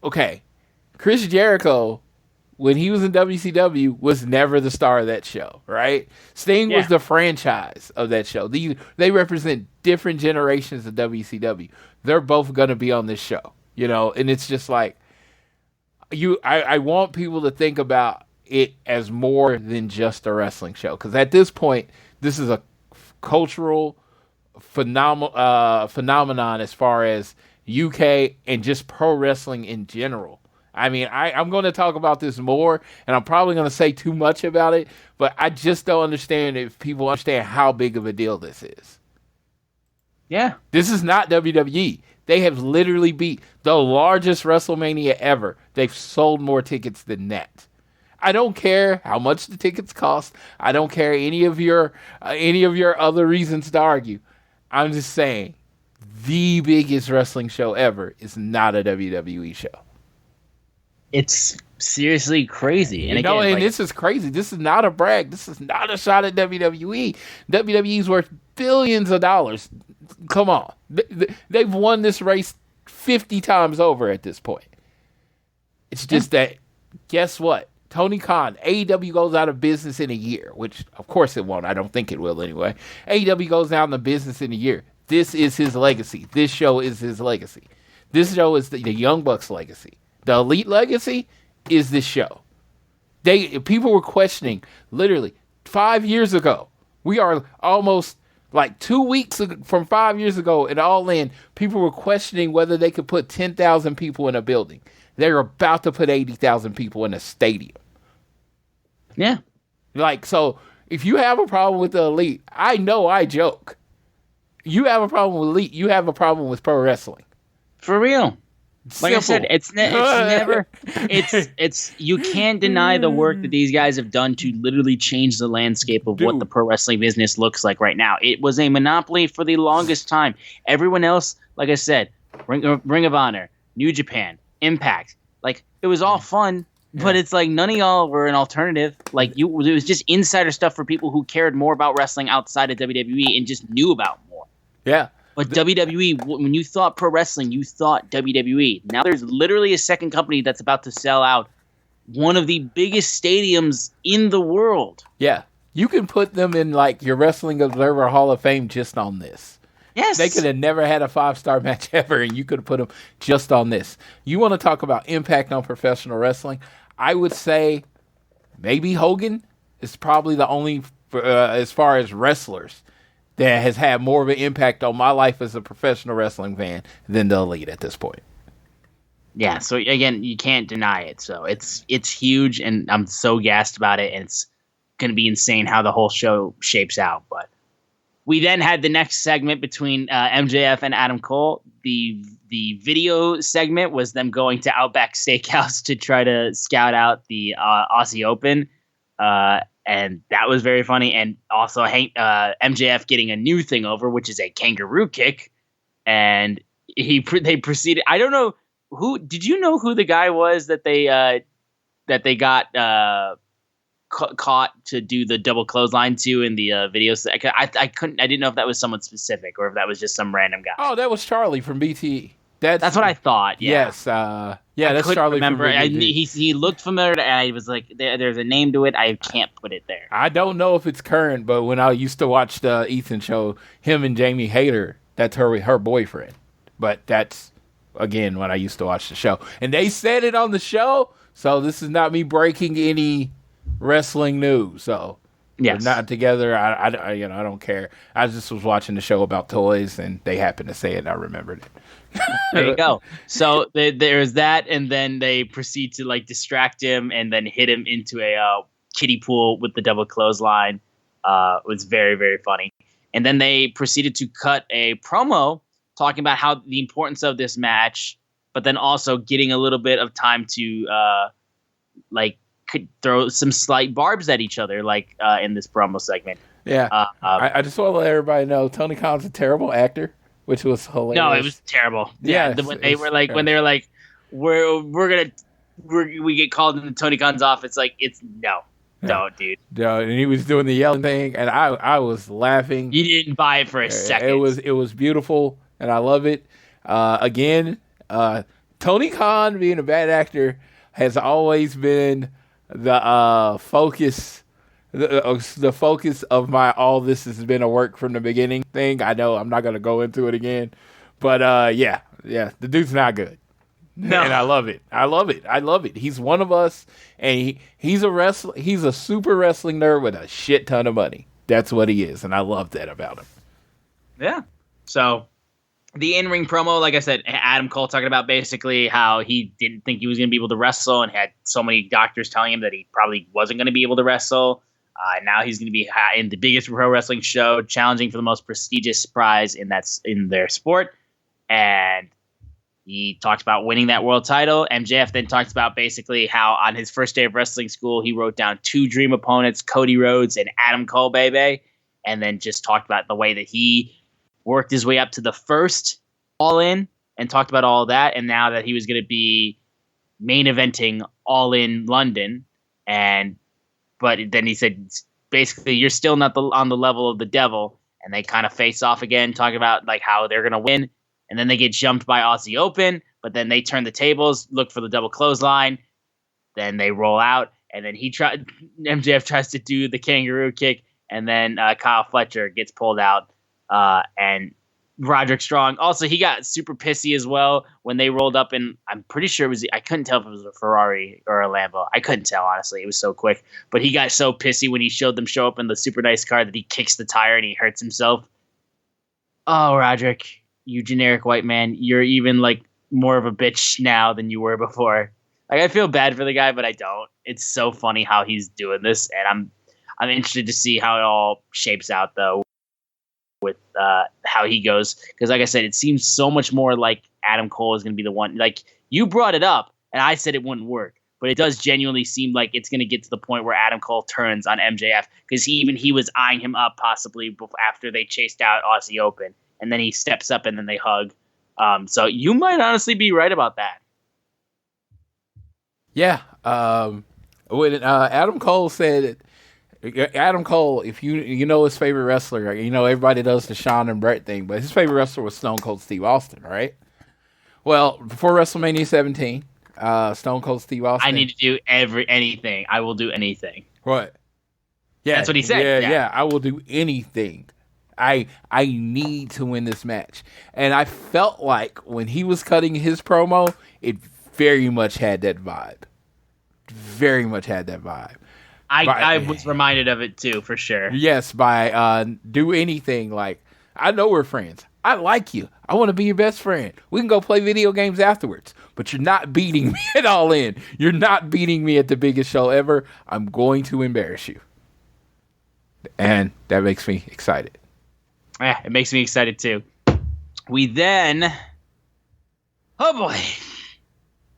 okay, Chris Jericho when he was in WCW, was never the star of that show, right? Sting was the franchise of that show. They represent different generations of WCW. They're both going to be on this show, and it's just like, I want people to think about it as more than just a wrestling show, because at this point, this is a cultural phenomenon as far as UK and just pro wrestling in general. I mean, I'm going to talk about this more, and I'm probably going to say too much about it, but I just don't understand if people understand how big of a deal this is. Yeah. This is not WWE. They have literally beat the largest WrestleMania ever. They've sold more tickets than that. I don't care how much the tickets cost. I don't care any of your other reasons to argue. I'm just saying, the biggest wrestling show ever is not a WWE show. It's seriously crazy. And again, this is crazy. This is not a brag. This is not a shot at WWE. WWE's worth billions of dollars. Come on. They've won this race 50 times over at this point. It's just that, guess what? Tony Khan, AEW goes out of business in a year, which of course it won't. I don't think it will anyway. AEW goes out of business in a year. This is his legacy. This show is his legacy. This show is the Young Bucks legacy. The Elite legacy is this show. People were questioning, literally, 5 years ago. We are almost like 2 weeks from 5 years ago at All In. People were questioning whether they could put 10,000 people in a building. They're about to put 80,000 people in a stadium. Yeah. So if you have a problem with the Elite, I know I joke. You have a problem with Elite, you have a problem with pro wrestling. For real. Simple. Like I said, it's never, you can't deny the work that these guys have done to literally change the landscape of what the pro wrestling business looks like right now. It was a monopoly for the longest time. Everyone else, like I said, Ring of Honor, New Japan, Impact, it was all fun, but it's like none of y'all were an alternative. It was just insider stuff for people who cared more about wrestling outside of WWE and just knew about more. Yeah. But WWE, when you thought pro wrestling, you thought WWE. Now there's literally a second company that's about to sell out one of the biggest stadiums in the world. Yeah. You can put them in your Wrestling Observer Hall of Fame just on this. Yes. They could have never had a 5-star match ever, and you could have put them just on this. You want to talk about impact on professional wrestling? I would say maybe Hogan is probably the only, as far as wrestlers, that has had more of an impact on my life as a professional wrestling fan than the Elite at this point. Yeah, so again, you can't deny it. So it's huge, and I'm so gassed about it, and it's going to be insane how the whole show shapes out. But we then had the next segment between MJF and Adam Cole. The video segment was them going to Outback Steakhouse to try to scout out the Aussie Open. And that was very funny. And also MJF getting a new thing over, which is a kangaroo kick. And they proceeded. I don't know did you know who the guy was that they got caught to do the double clothesline to in the video? I didn't know if that was someone specific or if that was just some random guy. Oh, that was Charlie from BTE. That's what I thought. Yeah. Yes. That's Charlie remember. from BTE. He looked familiar, and I was like, there's a name to it. I can't put it there. I don't know if it's current, but when I used to watch the Ethan show, him and Jamie Hayter, that's her boyfriend. But that's, again, when I used to watch the show. And they said it on the show, so this is not me breaking any wrestling news. So yes. They're not together. I don't care. I just was watching the show about toys, and they happened to say it, and I remembered it. There you go. So there's that, and then they proceed to distract him and then hit him into a kiddie pool with the double clothesline. It was very, very funny. And then they proceeded to cut a promo talking about how the importance of this match, but then also getting a little bit of time to could throw some slight barbs at each other, in this promo segment. Yeah. I just want to let everybody know Tony Khan's a terrible actor, which was hilarious. No, it was terrible. Yeah. When they were like, we get called into Tony Khan's office, no, dude. No, and he was doing the yelling thing, and I was laughing. You didn't buy it for a second. It was beautiful, and I love it. Again, Tony Khan being a bad actor has always been the focus. The focus of my all this has been a work from the beginning thing. I know I'm not gonna go into it again, but yeah, the dude's not good, No. and I love it. I love it. He's one of us, and he's a wrestler. He's a super wrestling nerd with a shit ton of money. That's what he is, and I love that about him. Yeah. So the in-ring promo, like I said, Adam Cole talking about basically how he didn't think he was going to be able to wrestle and had so many doctors telling him that he probably wasn't going to be able to wrestle. Now he's going to be in the biggest pro wrestling show, challenging for the most prestigious prize in their sport. And he talks about winning that world title. MJF then talks about basically how on his first day of wrestling school, he wrote down 2 dream opponents, Cody Rhodes and Adam Cole, baby. And then just talked about the way that he worked his way up to the first All In and talked about all of that. And now that he was going to be main eventing All In London. But then he said, basically, you're still not on the level of the devil. And they kind of face off again, talking about like how they're going to win. And then they get jumped by Aussie Open. But then they turn the tables, look for the double clothesline. Then they roll out. And then MJF tries to do the kangaroo kick. And then Kyle Fletcher gets pulled out. And Roderick Strong. Also, he got super pissy as well when they rolled up, and I'm pretty sure I couldn't tell if it was a Ferrari or a Lambo. I couldn't tell, honestly. It was so quick. But he got so pissy when he showed them show up in the super nice car that he kicks the tire and he hurts himself. Oh, Roderick, you generic white man. You're even like more of a bitch now than you were before. Like, I feel bad for the guy, but I don't. It's so funny how he's doing this, and I'm interested to see how it all shapes out, though, with how he goes, because like I said, it seems so much more like Adam Cole is going to be the one. Like, you brought it up and I said it wouldn't work, but it does genuinely seem like it's going to get to the point where Adam Cole turns on MJF, because he was eyeing him up possibly after they chased out Aussie Open, and then he steps up and then they hug. So you might honestly be right about that. Yeah. When Adam Cole said, Adam Cole, if you know his favorite wrestler, everybody does the Shawn and Brett thing, but his favorite wrestler was Stone Cold Steve Austin, right? Well, before WrestleMania 17, Stone Cold Steve Austin. I need to do anything. I will do anything. What? Yeah, that's what he said. Yeah, I will do anything. I need to win this match. And I felt like when he was cutting his promo, it very much had that vibe. Very much had that vibe. I was reminded of it too, for sure. Yes, by do anything. Like, I know we're friends. I like you. I want to be your best friend. We can go play video games afterwards. But you're not beating me at All In. You're not beating me at the biggest show ever. I'm going to embarrass you. And that makes me excited. Yeah, it makes me excited too. We then, oh boy,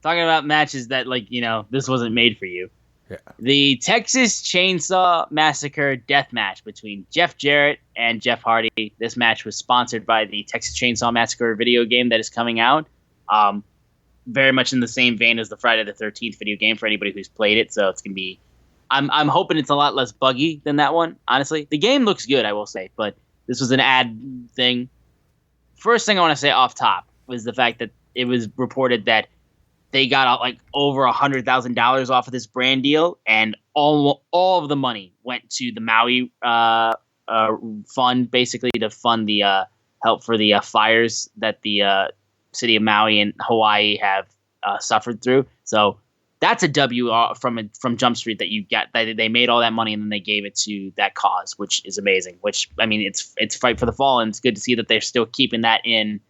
talking about matches that, like, this wasn't made for you. Yeah. The Texas Chainsaw Massacre death match between Jeff Jarrett and Jeff Hardy. This match was sponsored by the Texas Chainsaw Massacre video game that is coming out. Very much in the same vein as the Friday the 13th video game for anybody who's played it. So it's going to be, I'm hoping it's a lot less buggy than that one, honestly. The game looks good, I will say, but this was an ad thing. First thing I want to say off top was the fact that it was reported that they got like over $100,000 off of this brand deal, and all of the money went to the Maui fund, basically to fund the help for the fires that the city of Maui and Hawaii have suffered through. So that's a W from Jump Street that you get. That they made all that money and then they gave it to that cause, which is amazing. Which, I mean, it's Fight for the Fallen. It's good to see that they're still keeping that in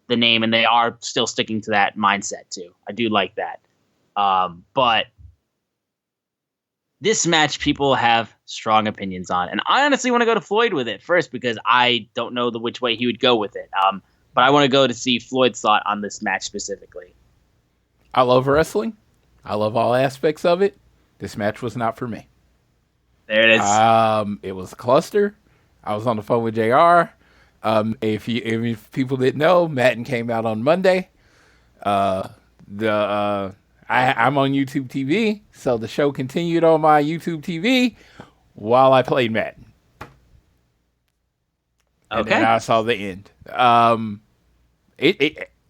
the name, and they are still sticking to that mindset too. I do like that. But this match, people have strong opinions on, and I honestly want to go to Floyd with it first because I don't know which way he would go with it. But I want to go to see Floyd's thought on this match specifically. I love wrestling. I love all aspects of it. This match was not for me. There it is. It was a cluster. I was on the phone with JR. If people didn't know, Madden came out on Monday. I'm on YouTube TV, so the show continued on my YouTube TV while I played Madden. And then I saw the end.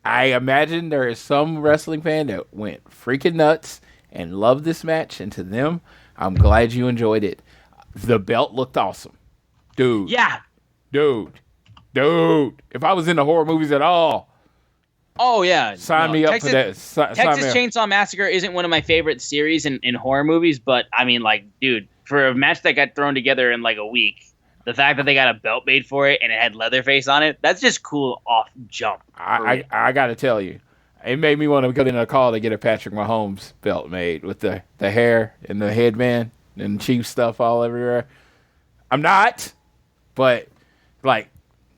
I imagine there is some wrestling fan that went freaking nuts and love this match, and to them, I'm glad you enjoyed it. The belt looked awesome. Dude. Yeah. Dude. If I was into horror movies at all. Oh, yeah. Sign me up for that. Texas Chainsaw Massacre isn't one of my favorite series in horror movies, but I mean, like, dude, for a match that got thrown together in like a week, the fact that they got a belt made for it and it had Leatherface on it, that's just cool off jump. I got to tell you, it made me want to go in a call to get a Patrick Mahomes belt made with the hair and the headband and Chief stuff all everywhere. I'm not, but like,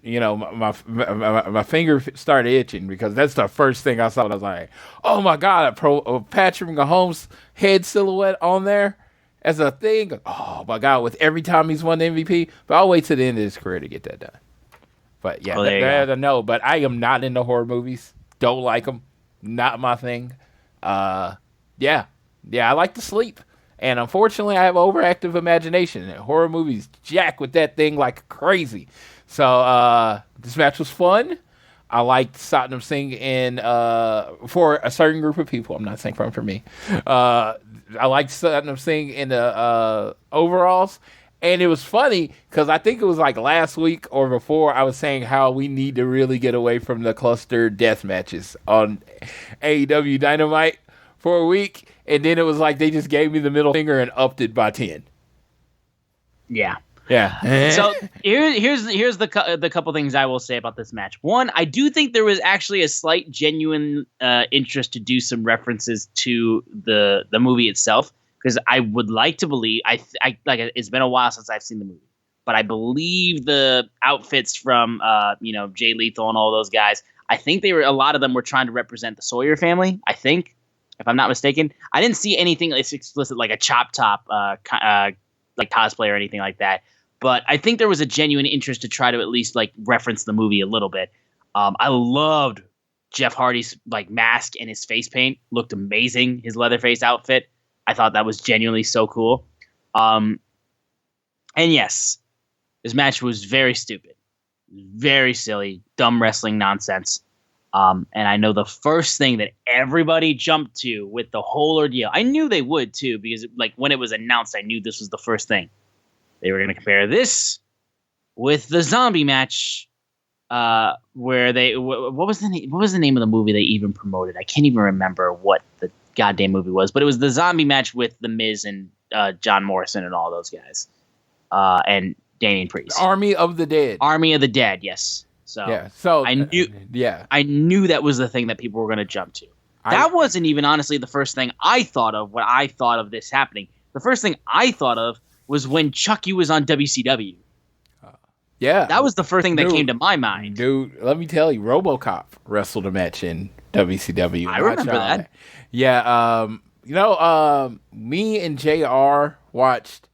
you know, my finger started itching because that's the first thing I saw. And I was like, oh my God, a Patrick Mahomes head silhouette on there as a thing. Oh my God, with every time he's won the MVP. But I'll wait till the end of his career to get that done. But yeah, no, but I am not into horror movies. Don't like them. Not my thing. Yeah, I like to sleep. And unfortunately, I have overactive imagination. And horror movies jack with that thing like crazy. So this match was fun. I liked Satnam Singh for a certain group of people. I'm not saying for me. I liked Satnam Singh in the overalls. And it was funny because I think it was like last week or before I was saying how we need to really get away from the cluster death matches on AEW Dynamite for a week. And then it was like they just gave me the middle finger and upped it by 10. Yeah. Yeah. So here's the couple things I will say about this match. One, I do think there was actually a slight genuine interest to do some references to the movie itself, because I would like to believe I like it's been a while since I've seen the movie, but I believe the outfits from Jay Lethal and all those guys, I think a lot of them were trying to represent the Sawyer family. I think, if I'm not mistaken, I didn't see anything explicit like a Chop Top like cosplay or anything like that. But I think there was a genuine interest to try to at least like reference the movie a little bit. I loved Jeff Hardy's like mask and his face paint. Looked amazing. His Leatherface outfit. I thought that was genuinely so cool. And yes, this match was very stupid. Very silly, dumb wrestling nonsense. And I know the first thing that everybody jumped to with the whole ordeal, I knew they would too, because like when it was announced, I knew this was the first thing. They were going to compare this with the zombie match, where they what was the name of the movie they even promoted? I can't even remember what the goddamn movie was, but it was the zombie match with The Miz and John Morrison and all those guys, and Damian Priest. Army of the Dead. Army of the Dead. Yes. So yeah. So I knew that was the thing that people were going to jump to. That wasn't even honestly the first thing I thought of when I thought of this happening. The first thing I thought of was when Chucky was on WCW. Yeah. That was the first thing that came to my mind. Dude, let me tell you, RoboCop wrestled a match in WCW. I remember that. Yeah. Me and JR watched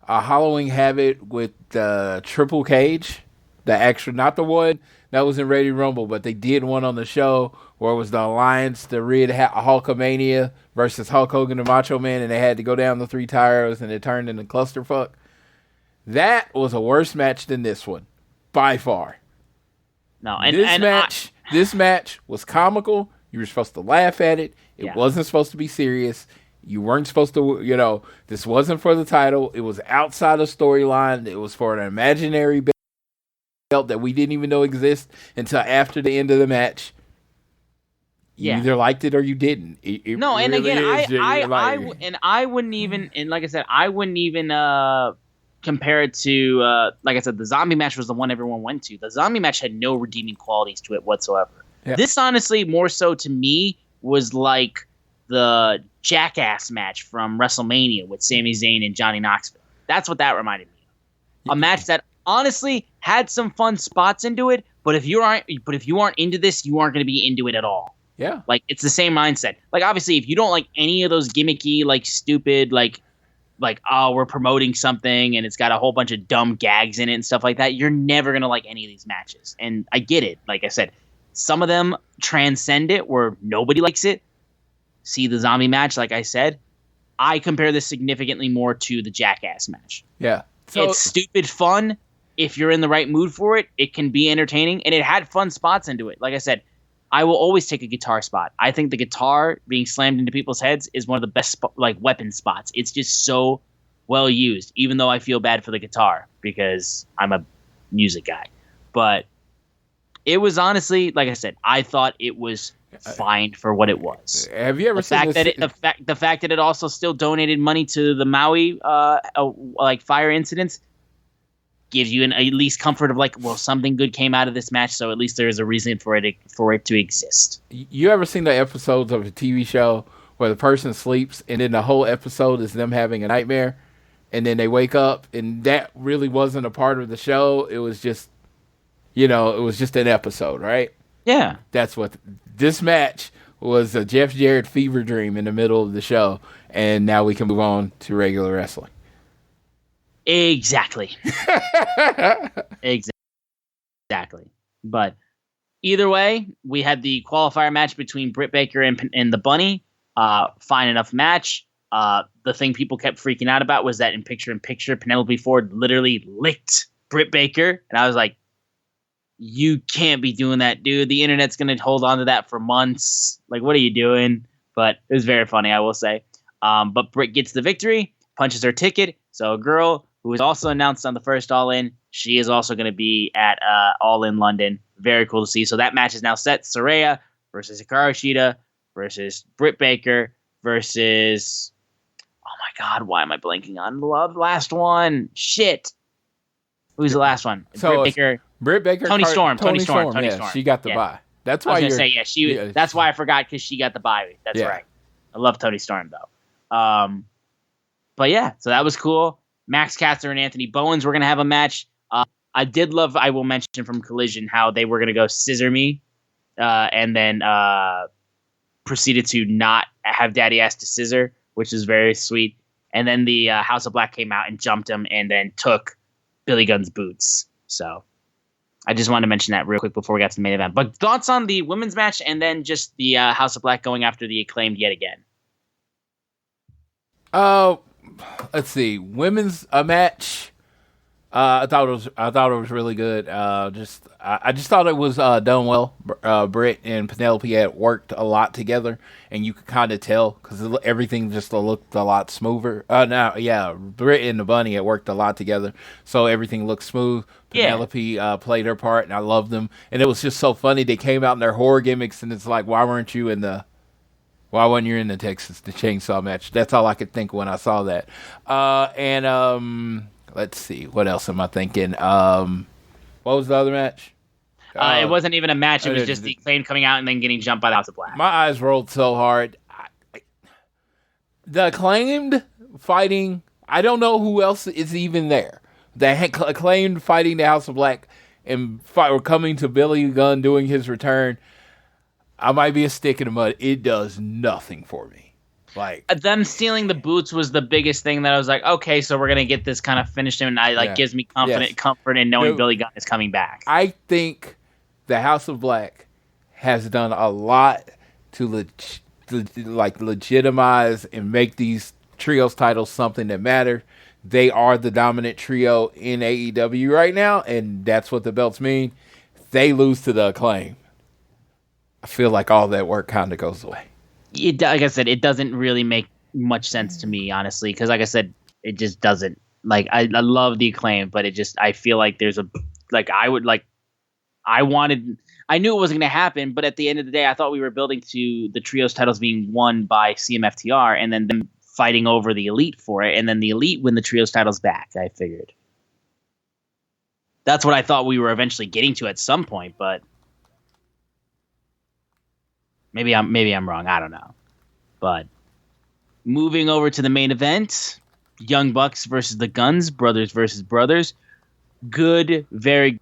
Halloween Havoc with Triple Cage. The extra, not the one that was in Ready to Rumble, but they did one on the show where it was the Alliance, the Red Hulkamania versus Hulk Hogan and Macho Man, and they had to go down the 3 tires and it turned into clusterfuck. That was a worse match than this one, by far. No, this match was comical. You were supposed to laugh at it. It wasn't supposed to be serious. You weren't supposed to, this wasn't for the title. It was outside of storyline. It was for an imaginary belt that we didn't even know exist until after the end of the match. You either liked it or you didn't. No, and really again, I wouldn't even, and like I said, I wouldn't even compare it to, like I said, the zombie match was the one everyone went to. The zombie match had no redeeming qualities to it whatsoever. Yeah. This, honestly, more so to me, was like the Jackass match from WrestleMania with Sami Zayn and Johnny Knoxville. That's what that reminded me of. A match that honestly had some fun spots into it, but if you aren't into this, you aren't going to be into it at all. Yeah. Like, it's the same mindset. Like, obviously, if you don't like any of those gimmicky, like, stupid, like, oh, we're promoting something and it's got a whole bunch of dumb gags in it and stuff like that, you're never going to like any of these matches. And I get it. Like I said, some of them transcend it where nobody likes it. See the zombie match, like I said. I compare this significantly more to the Jackass match. Yeah. So, it's stupid fun. If you're in the right mood for it, it can be entertaining. And it had fun spots into it. Like I said, I will always take a guitar spot. I think the guitar being slammed into people's heads is one of the best weapon spots. It's just so well used, even though I feel bad for the guitar because I'm a music guy. But it was honestly, like I said, I thought it was fine for what it was. Have you ever seen the fact that it also still donated money to the Maui fire incidents gives you at least comfort of something good came out of this match, so at least there is a reason for it to exist. You ever seen the episodes of a TV show where the person sleeps and then the whole episode is them having a nightmare and then they wake up and that really wasn't a part of the show? It was just, it was just an episode, right? Yeah. That's what this match was, a Jeff Jarrett fever dream in the middle of the show, and now we can move on to regular wrestling. Exactly. Exactly. But either way, we had the qualifier match between Britt Baker and the Bunny. Fine enough match. The thing people kept freaking out about was that in picture-in-picture, Penelope Ford literally licked Britt Baker. And I was like, you can't be doing that, dude. The internet's going to hold on to that for months. Like, what are you doing? But it was very funny, I will say. But Britt gets the victory, punches her ticket. So a girl who was also announced on the first All In, she is also going to be at All In London. Very cool to see. So that match is now set. Saraya versus Hikaru Shida versus Britt Baker versus... Oh my God, why am I blanking on the last one? Shit. Who's the last one? So Britt Baker. Tony Storm. Yeah, she got the bye. That's why that's why I forgot, because she got the bye. That's right. I love Tony Storm though. But yeah, so that was cool. Max Caster and Anthony Bowens were gonna have a match. I will mention from Collision how they were gonna go scissor me, and then proceeded to not have Daddy Ass to scissor, which is very sweet. And then the House of Black came out and jumped him and then took Billy Gunn's boots. So I just wanted to mention that real quick before we got to the main event. But thoughts on the women's match and then just the House of Black going after the Acclaimed yet again? Let's see. Women's match. I thought it was really good. I just thought it was done well. Britt and Penelope had worked a lot together, and you could kind of tell because everything just looked a lot smoother. Britt and the Bunny had worked a lot together, so everything looked smooth. Penelope played her part, and I loved them. And it was just so funny. They came out in their horror gimmicks, and it's like, why wasn't you in the Texas the Chainsaw match? That's all I could think when I saw that. Let's see. What else am I thinking? What was the other match? It wasn't even a match. It was just the Acclaimed coming out and then getting jumped by the House of Black. My eyes rolled so hard. The Acclaimed fighting, I don't know who else is even there. The Acclaimed fighting the House of Black and coming to Billy Gunn doing his return. I might be a stick in the mud. It does nothing for me. Like them stealing the boots was the biggest thing that I was like, okay, so we're gonna get this kind of finished, and gives me comfort in knowing Billy Gunn is coming back. I think the House of Black has done a lot to legitimize and make these trios titles something that matter. They are the dominant trio in AEW right now, and that's what the belts mean. If they lose to the Acclaim, I feel like all that work kind of goes away. Like I said, it doesn't really make much sense to me, honestly, because like I said, it just doesn't. Like I love the Acclaim, but I feel like there's I knew it wasn't going to happen, but at the end of the day, I thought we were building to the trios titles being won by CMFTR and then them fighting over the Elite for it, and then the Elite win the trios titles back. I figured that's what I thought we were eventually getting to at some point, but. Maybe I'm wrong. I don't know. But moving over to the main event, Young Bucks versus the Guns, brothers versus brothers. Good, very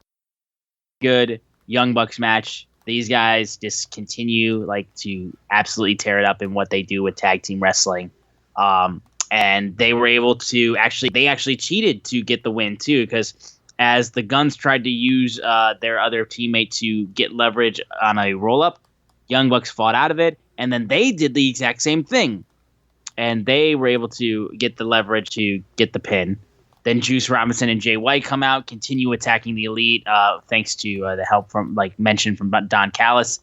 good Young Bucks match. These guys just continue to absolutely tear it up in what they do with tag team wrestling. And they were able to actually cheated to get the win too, because as the Guns tried to use their other teammate to get leverage on a roll up, Young Bucks fought out of it, and then they did the exact same thing. And they were able to get the leverage to get the pin. Then Juice Robinson and Jay White come out, continue attacking the Elite, thanks to the help from, mentioned from Don Callis.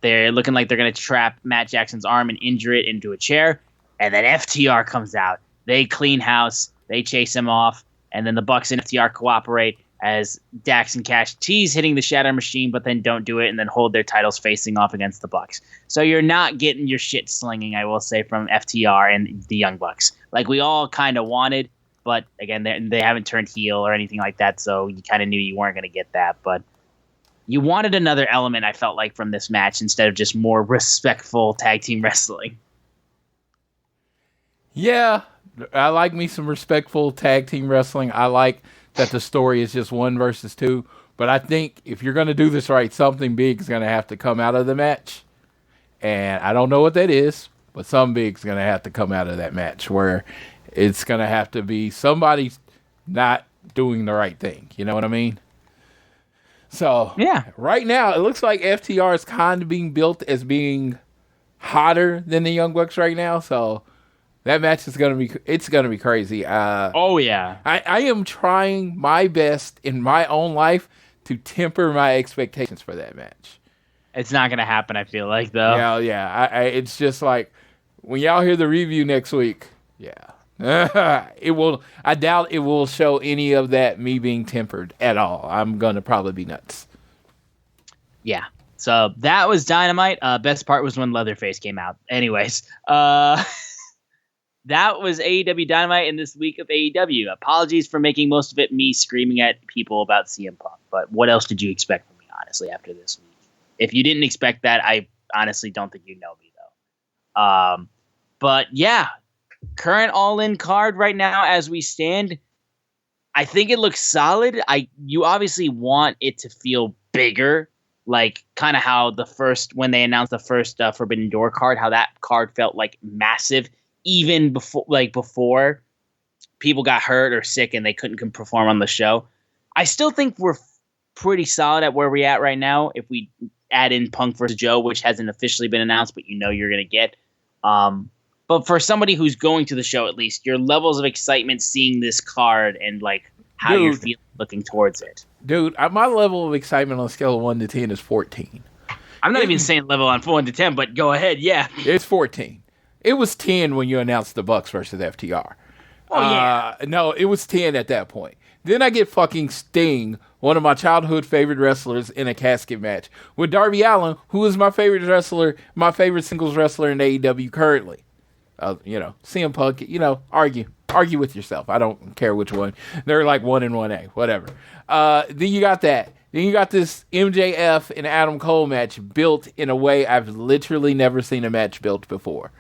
They're looking like they're going to trap Matt Jackson's arm and injure it into a chair. And then FTR comes out. They clean house. They chase him off. And then the Bucks and FTR cooperate as Dax and Cash tease hitting the Shatter Machine, but then don't do it and then hold their titles facing off against the Bucks. So you're not getting your shit slinging, I will say, from FTR and the Young Bucks. Like we all kind of wanted, but again, they haven't turned heel or anything like that, so you kind of knew you weren't going to get that. But you wanted another element, I felt like, from this match instead of just more respectful tag team wrestling. Yeah, I like me some respectful tag team wrestling. I like that the story is just 1 versus 2. But I think if you're going to do this right, something big is going to have to come out of the match. And I don't know what that is, but something big is going to have to come out of that match where it's going to have to be somebody not doing the right thing. You know what I mean? So yeah, right now it looks like FTR is kind of being built as being hotter than the Young Bucks right now. So that match is going to be crazy. Oh, yeah. I am trying my best in my own life to temper my expectations for that match. It's not going to happen, I feel like, though. Yeah. It's just like, when y'all hear the review next week, it will. I doubt it will show any of that me being tempered at all. I'm going to probably be nuts. Yeah. So that was Dynamite. Best part was when Leatherface came out. Anyways, that was AEW Dynamite in this week of AEW. Apologies for making most of it me screaming at people about CM Punk. But what else did you expect from me, honestly, after this week? If you didn't expect that, I honestly don't think you know me, though. But yeah, current All In card right now as we stand, I think it looks solid. You obviously want it to feel bigger, like kind of how when they announced the first Forbidden Door card, how that card felt like massive. Even before people got hurt or sick and they couldn't perform on the show. I still think we're pretty solid at where we're at right now. If we add in Punk versus Joe, which hasn't officially been announced, but you're going to get. But for somebody who's going to the show, at least your levels of excitement seeing this card and like how you're feeling looking towards it. Dude, my level of excitement on a scale of 1 to 10 is 14. I'm not even saying level on 1 to 10, but go ahead. Yeah. It's 14. It was 10 when you announced the Bucks versus FTR. Oh, yeah. No, it was 10 at that point. Then I get fucking Sting, one of my childhood favorite wrestlers, in a casket match with Darby Allin, who is my favorite wrestler, my favorite singles wrestler in AEW currently. CM Punk, argue with yourself. I don't care which one. They're like 1 and 1A, whatever. Then you got that. Then you got this MJF and Adam Cole match built in a way I've literally never seen a match built before.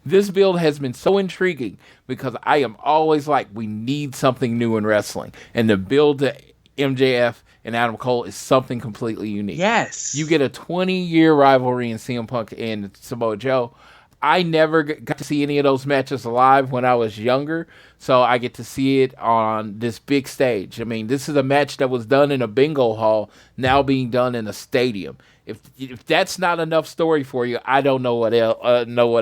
This build has been so intriguing because I am always like, we need something new in wrestling. And the build to MJF and Adam Cole is something completely unique. Yes. You get a 20-year rivalry in CM Punk and Samoa Joe. I never got to see any of those matches live when I was younger, so I get to see it on this big stage. I mean, this is a match that was done in a bingo hall, now being done in a stadium. If that's not enough story for you, I don't know what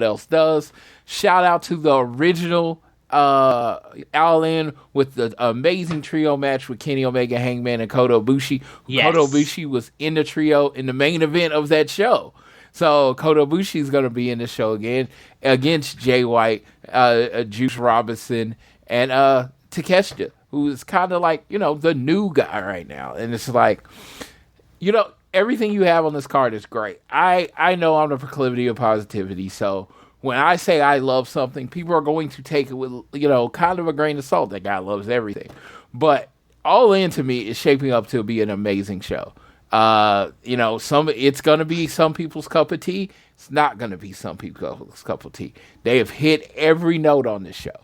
else does. Shout out to the original All In with the amazing trio match with Kenny Omega, Hangman, and Kota Ibushi. Yes. Kota Ibushi was in the trio in the main event of that show. So Kota Ibushi is going to be in the show again against Jay White, Juice Robinson, and Takeshita, who is kind of like, the new guy right now. And it's like, everything you have on this card is great. I know I'm the proclivity of positivity, so when I say I love something, people are going to take it with, kind of a grain of salt. That guy loves everything. But All In to me is shaping up to be an amazing show. It's going to be some people's cup of tea. It's not going to be some people's cup of tea. They have hit every note on this show.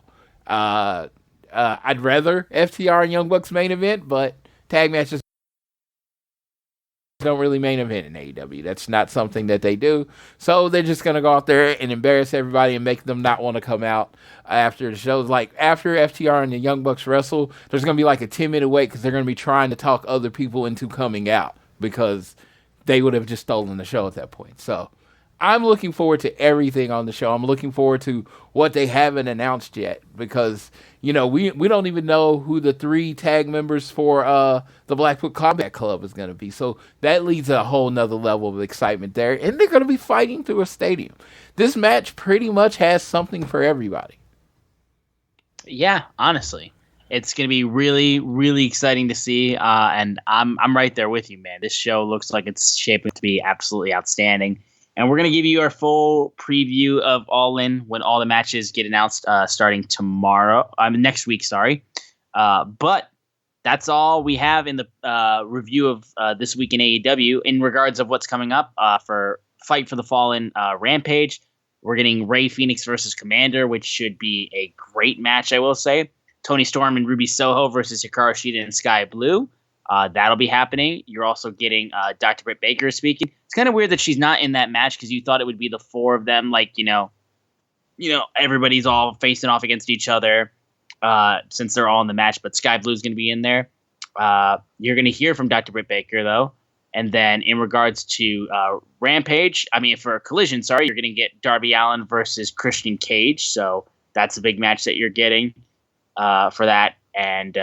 I'd rather FTR and Young Bucks main event, but tag matches don't really main event in AEW. That's not something that they do. So they're just going to go out there and embarrass everybody and make them not want to come out after the shows. Like, after FTR and the Young Bucks wrestle, there's going to be like a 10-minute wait because they're going to be trying to talk other people into coming out because they would have just stolen the show at that point. So I'm looking forward to everything on the show. I'm looking forward to what they haven't announced yet because, we don't even know who the 3 tag members for the Blackpool Combat Club is going to be. So that leads to a whole nother level of excitement there. And they're going to be fighting through a stadium. This match pretty much has something for everybody. Yeah, honestly. It's going to be really, really exciting to see. And I'm right there with you, man. This show looks like it's shaping to be absolutely outstanding. And we're going to give you our full preview of All In when all the matches get announced starting next week, sorry. But that's all we have in the review of this week in AEW. In regards of what's coming up for Fight for the Fallen Rampage, we're getting Rey Fenix versus Commander, which should be a great match, I will say. Tony Storm and Ruby Soho versus Hikaru Shida and Sky Blue. That'll be happening. You're also getting Dr. Britt Baker speaking. It's kind of weird that she's not in that match because you thought it would be the 4 of them, like, everybody's all facing off against each other since they're all in the match, but Sky Blue's going to be in there. You're going to hear from Dr. Britt Baker, though. And then in regards to for Collision, you're going to get Darby Allin versus Christian Cage. So that's a big match that you're getting for that. And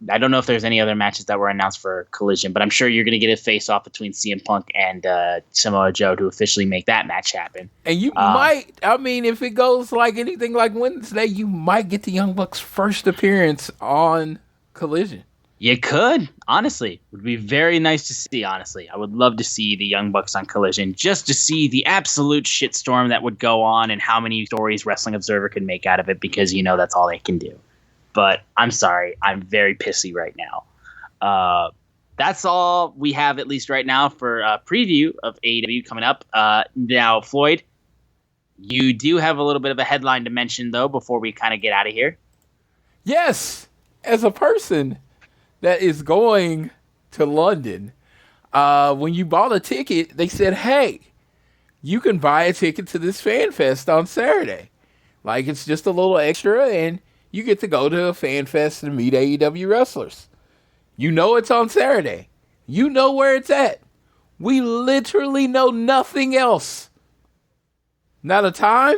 I don't know if there's any other matches that were announced for Collision, but I'm sure you're going to get a face-off between CM Punk and Samoa Joe to officially make that match happen. And you might, if it goes like anything like Wednesday, you might get the Young Bucks' first appearance on Collision. You could, honestly. It would be very nice to see, honestly. I would love to see the Young Bucks on Collision just to see the absolute shitstorm that would go on and how many stories Wrestling Observer could make out of it because, that's all they can do. But I'm sorry, I'm very pissy right now. That's all we have, at least right now, for a preview of AEW coming up. Now, Floyd, you do have a little bit of a headline to mention, though, before we kind of get out of here. Yes, as a person that is going to London, when you bought a ticket, they said, hey, you can buy a ticket to this fan fest on Saturday. Like, it's just a little extra, and you get to go to a fan fest and meet AEW wrestlers. You know it's on Saturday. You know where it's at. We literally know nothing else. Not a time.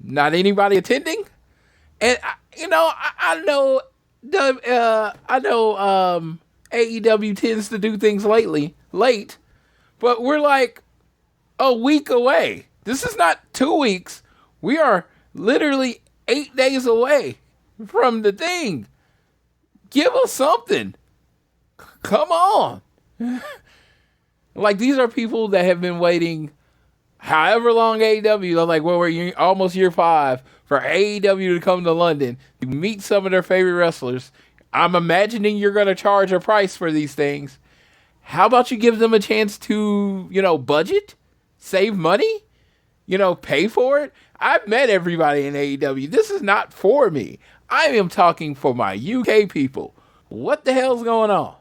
Not anybody attending. And, I know AEW tends to do things late, but we're like a week away. This is not 2 weeks. We are literally 8 days away from the thing. Give us something. Come on. Like, these are people that have been waiting however long AEW, we're almost year 5 for AEW to come to London to meet some of their favorite wrestlers. I'm imagining you're going to charge a price for these things. How about you give them a chance to, budget, save money, pay for it? I've met everybody in AEW. This is not for me. I am talking for my UK people. What the hell's going on?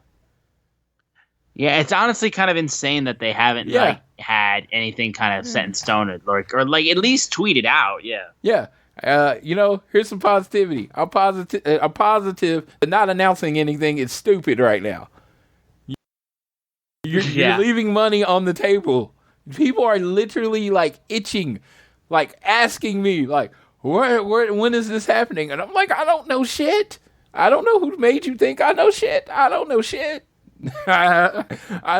Yeah, it's honestly kind of insane that they haven't had anything kind of set in stone or at least tweeted out. Yeah. Yeah. Here's some positivity. I'm positive that not announcing anything is stupid right now. You're leaving money on the table. People are literally itching, asking me when is this happening? And I'm like, I don't know shit. I don't know who made you think I know shit. I don't know shit. I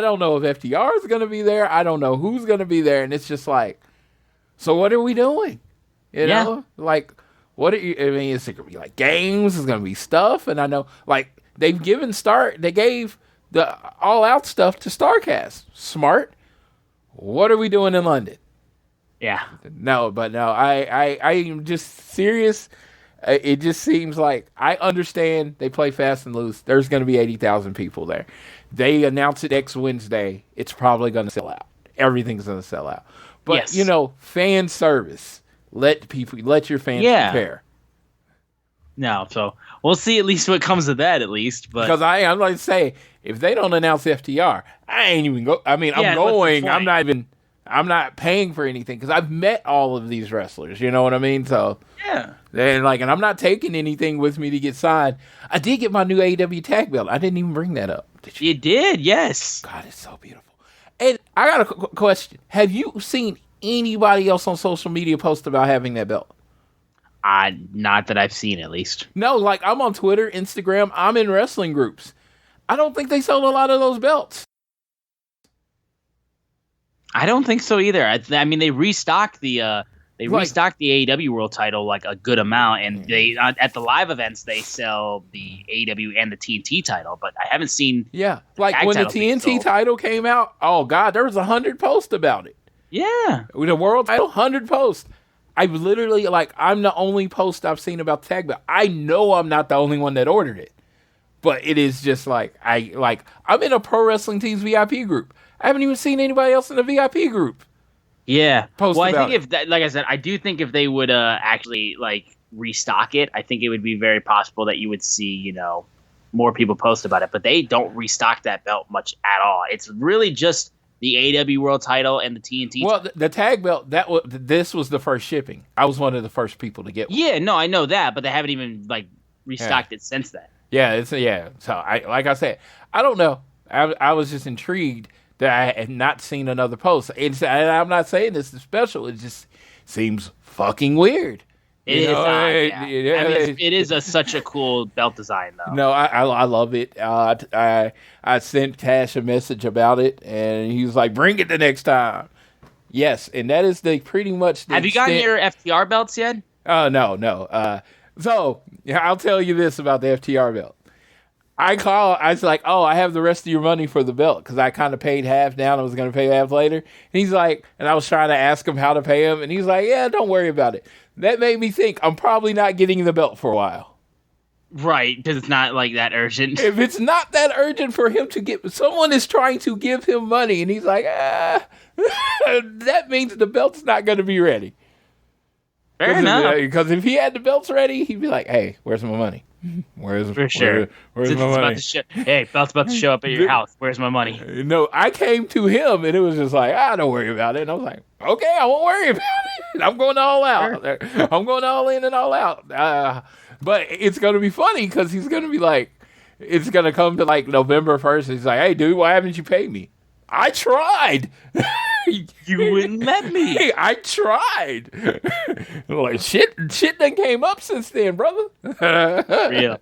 don't know if FTR is going to be there. I don't know who's going to be there. And it's just so what are we doing? You know? What are you, is it going to be games? Is it going to be stuff? And I know, they gave the All Out stuff to StarCast. Smart. What are we doing in London? Yeah. No, I am just serious. It just seems like I understand they play fast and loose. There's going to be 80,000 people there. They announce it next Wednesday. It's probably going to sell out. Everything's going to sell out. But, fan service. Let your fans prepare. No, so we'll see at least what comes of that at least. But because I'm like to say, if they don't announce FTR, I ain't even go. I mean, I'm going. I'm not paying for anything because I've met all of these wrestlers. You know what I mean? So yeah. And I'm not taking anything with me to get signed. I did get my new AEW tag belt. I didn't even bring that up. You did, yes. God, it's so beautiful. And I got a question. Have you seen anybody else on social media post about having that belt. Not that I've seen, at least. No, like I'm on Twitter, Instagram, I'm in wrestling groups. I don't think they sold a lot of those belts. I don't think so either. I mean, they restocked the AEW World Title like a good amount, and they at the live events they sell the AEW and the TNT title, but I haven't seen. Yeah, like when the TNT title came out, oh god, there was 100 posts about it. Yeah, with the world title, 100 posts. I literally I'm the only post I've seen about the tag belt. I know I'm not the only one that ordered it, but it is just I'm in a Pro Wrestling Tees VIP group. I haven't even seen anybody else in the VIP group. Yeah. Post well, I about think like I said, I do think if they would actually restock it, I think it would be very possible that you would see, more people post about it. But they don't restock that belt much at all. It's really just the AEW World Title and the TNT. Well, the tag belt this was the first shipping. I was one of the first people to get one. Yeah, no, I know that, but they haven't even restocked it since then. Yeah, So I said, I don't know. I was just intrigued that I had not seen another post. And I'm not saying this is special. It just seems fucking weird. It is odd, yeah. It is such a cool belt design, though. No, I love it. I sent Tash a message about it, and he was like, "Bring it the next time." Yes, and that is pretty much the Have you gotten your FTR belts yet? No. So I'll tell you this about the FTR belt. I was like, oh, I have the rest of your money for the belt because I kind of paid half down. I was going to pay half later. And he's like, and I was trying to ask him how to pay him. And he's like, yeah, don't worry about it. That made me think I'm probably not getting the belt for a while. Right, because it's not that urgent. If it's not that urgent for him to get, someone is trying to give him money. And he's like, that means the belt's not going to be ready. Fair enough. Because if he had the belts ready, he'd be like, hey, where's my money? Where's my money? Hey, belt's about to show up at your house. Where's my money? No, I came to him and it was just like, don't worry about it. And I was like, okay, I won't worry about it. I'm going all out. Sure. I'm going all in and all out. But it's going to be funny because he's going to be like, it's going to come to November 1st. He's like, hey, dude, why haven't you paid me? I tried. You wouldn't let me. Hey, I tried. Shit done came up since then, brother. Real.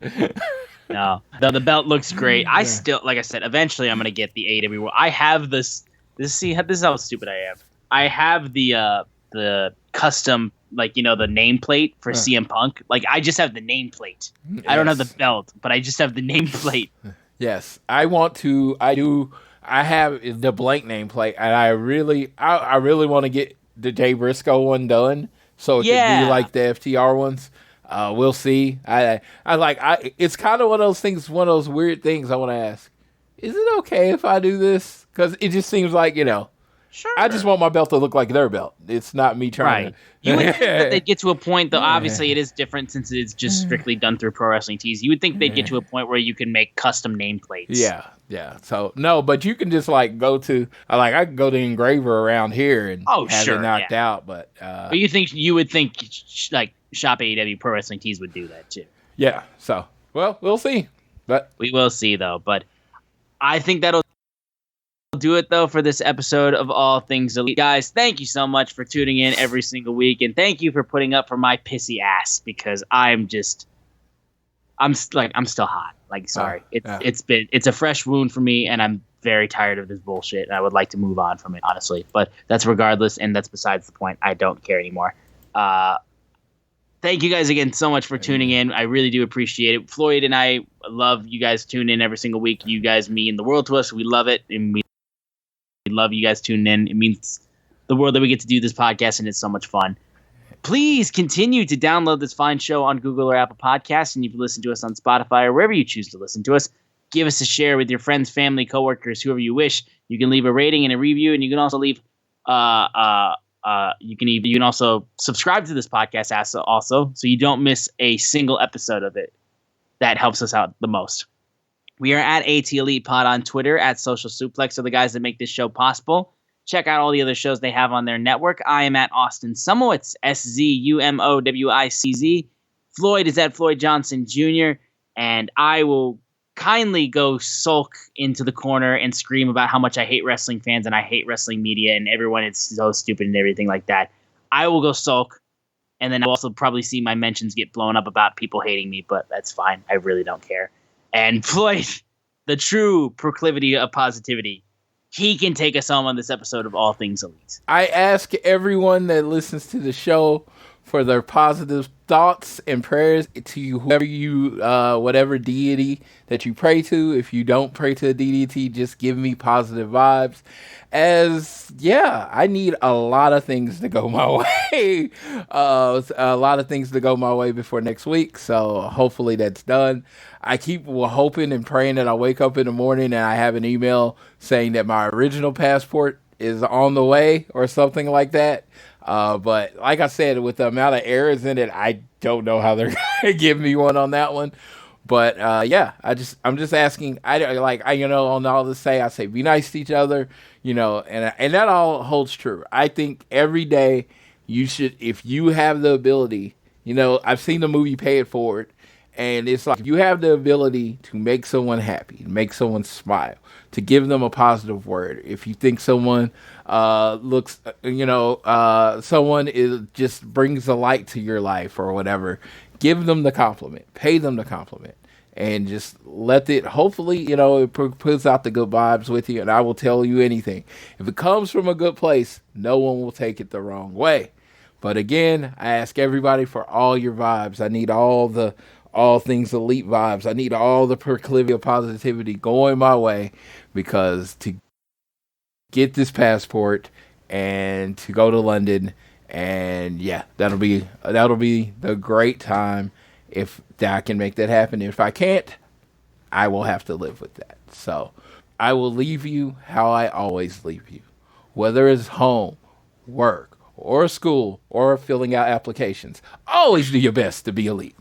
No, the belt looks great. I still, like I said, eventually I'm gonna get the AEW. I have this. This is how stupid I am. I have the custom, the nameplate for CM Punk. I just have the nameplate. Yes. I don't have the belt, but I just have the nameplate. Yes, I have the blank nameplate, and I really want to get the Jay Briscoe one done, so it could be like the FTR ones. We'll see. It's kind of one of those things, one of those weird things I want to ask. Is it okay if I do this? Because it just seems like, Sure. I just want my belt to look like their belt. It's not me trying to. You would think that they'd get to a point, though. Obviously, it is different since it's just strictly done through Pro Wrestling Tees. You would think they'd get to a point where you can make custom nameplates. Yeah. So no, but you can just go to I can go to Engraver around here and have it knocked out. But you would think Shop AEW Pro Wrestling Tees would do that too. Yeah. So we'll see. But we will see though. But I think that'll do it though for this episode of All Things Elite. Guys, thank you so much for tuning in every single week, and thank you for putting up for my pissy ass because I'm still hot. Sorry. It's a fresh wound for me, and I'm very tired of this bullshit, and I would like to move on from it, honestly. But that's regardless, and that's besides the point. I don't care anymore. Thank you guys again so much for tuning in. I really do appreciate it. Floyd and I love you guys tuning in every single week. You guys mean the world to us. We love it, and we love you guys tuning in. It means the world that we get to do this podcast, and it's so much fun. Please continue to download this fine show on Google or Apple Podcasts, and if you listen to us on Spotify or wherever you choose to listen to us, give us a share with your friends, family, coworkers, whoever you wish. You can leave a rating and a review, and you can also leave you can also subscribe to this podcast also, so you don't miss a single episode of it. That helps us out the most. We are at AT Elite Pod on Twitter, at Social Suplex are the guys that make this show possible. Check out all the other shows they have on their network. I am at Austin Sumowitz, SZUMOWICZ. Floyd is at Floyd Johnson Jr., and I will kindly go sulk into the corner and scream about how much I hate wrestling fans and I hate wrestling media and everyone is so stupid and everything like that. I will go sulk, and then I'll also probably see my mentions get blown up about people hating me, but that's fine. I really don't care. And Floyd, the true proclivity of positivity, he can take us home on this episode of All Things Elite. I ask everyone that listens to the show for their positive thoughts and prayers to whoever you, whatever deity that you pray to. If you don't pray to a deity, just give me positive vibes. I need a lot of things to go my way. A lot of things to go my way before next week. So hopefully that's done. I keep hoping and praying that I wake up in the morning and I have an email saying that my original passport is on the way or something like that. But like I said, with the amount of errors in it, I don't know how they're gonna give me one on that one. But I'm just asking. On all this I say be nice to each other, and that all holds true. I think every day you should, if you have the ability, I've seen the movie Pay It Forward, and it's like you have the ability to make someone happy, make someone smile, to give them a positive word. If you think someone someone just brings a light to your life or whatever, give them the compliment, pay them the compliment, and just let it, hopefully, it puts out the good vibes with you. And I will tell you anything. If it comes from a good place, no one will take it the wrong way. But again, I ask everybody for all your vibes. I need all things elite vibes. I need all the proclivity of positivity going my way, because to get this passport and to go to London, and that'll be the great time if I can make that happen. If I can't, I will have to live with that. So I will leave you how I always leave you, whether it's home, work, or school, or filling out applications. Always do your best to be elite.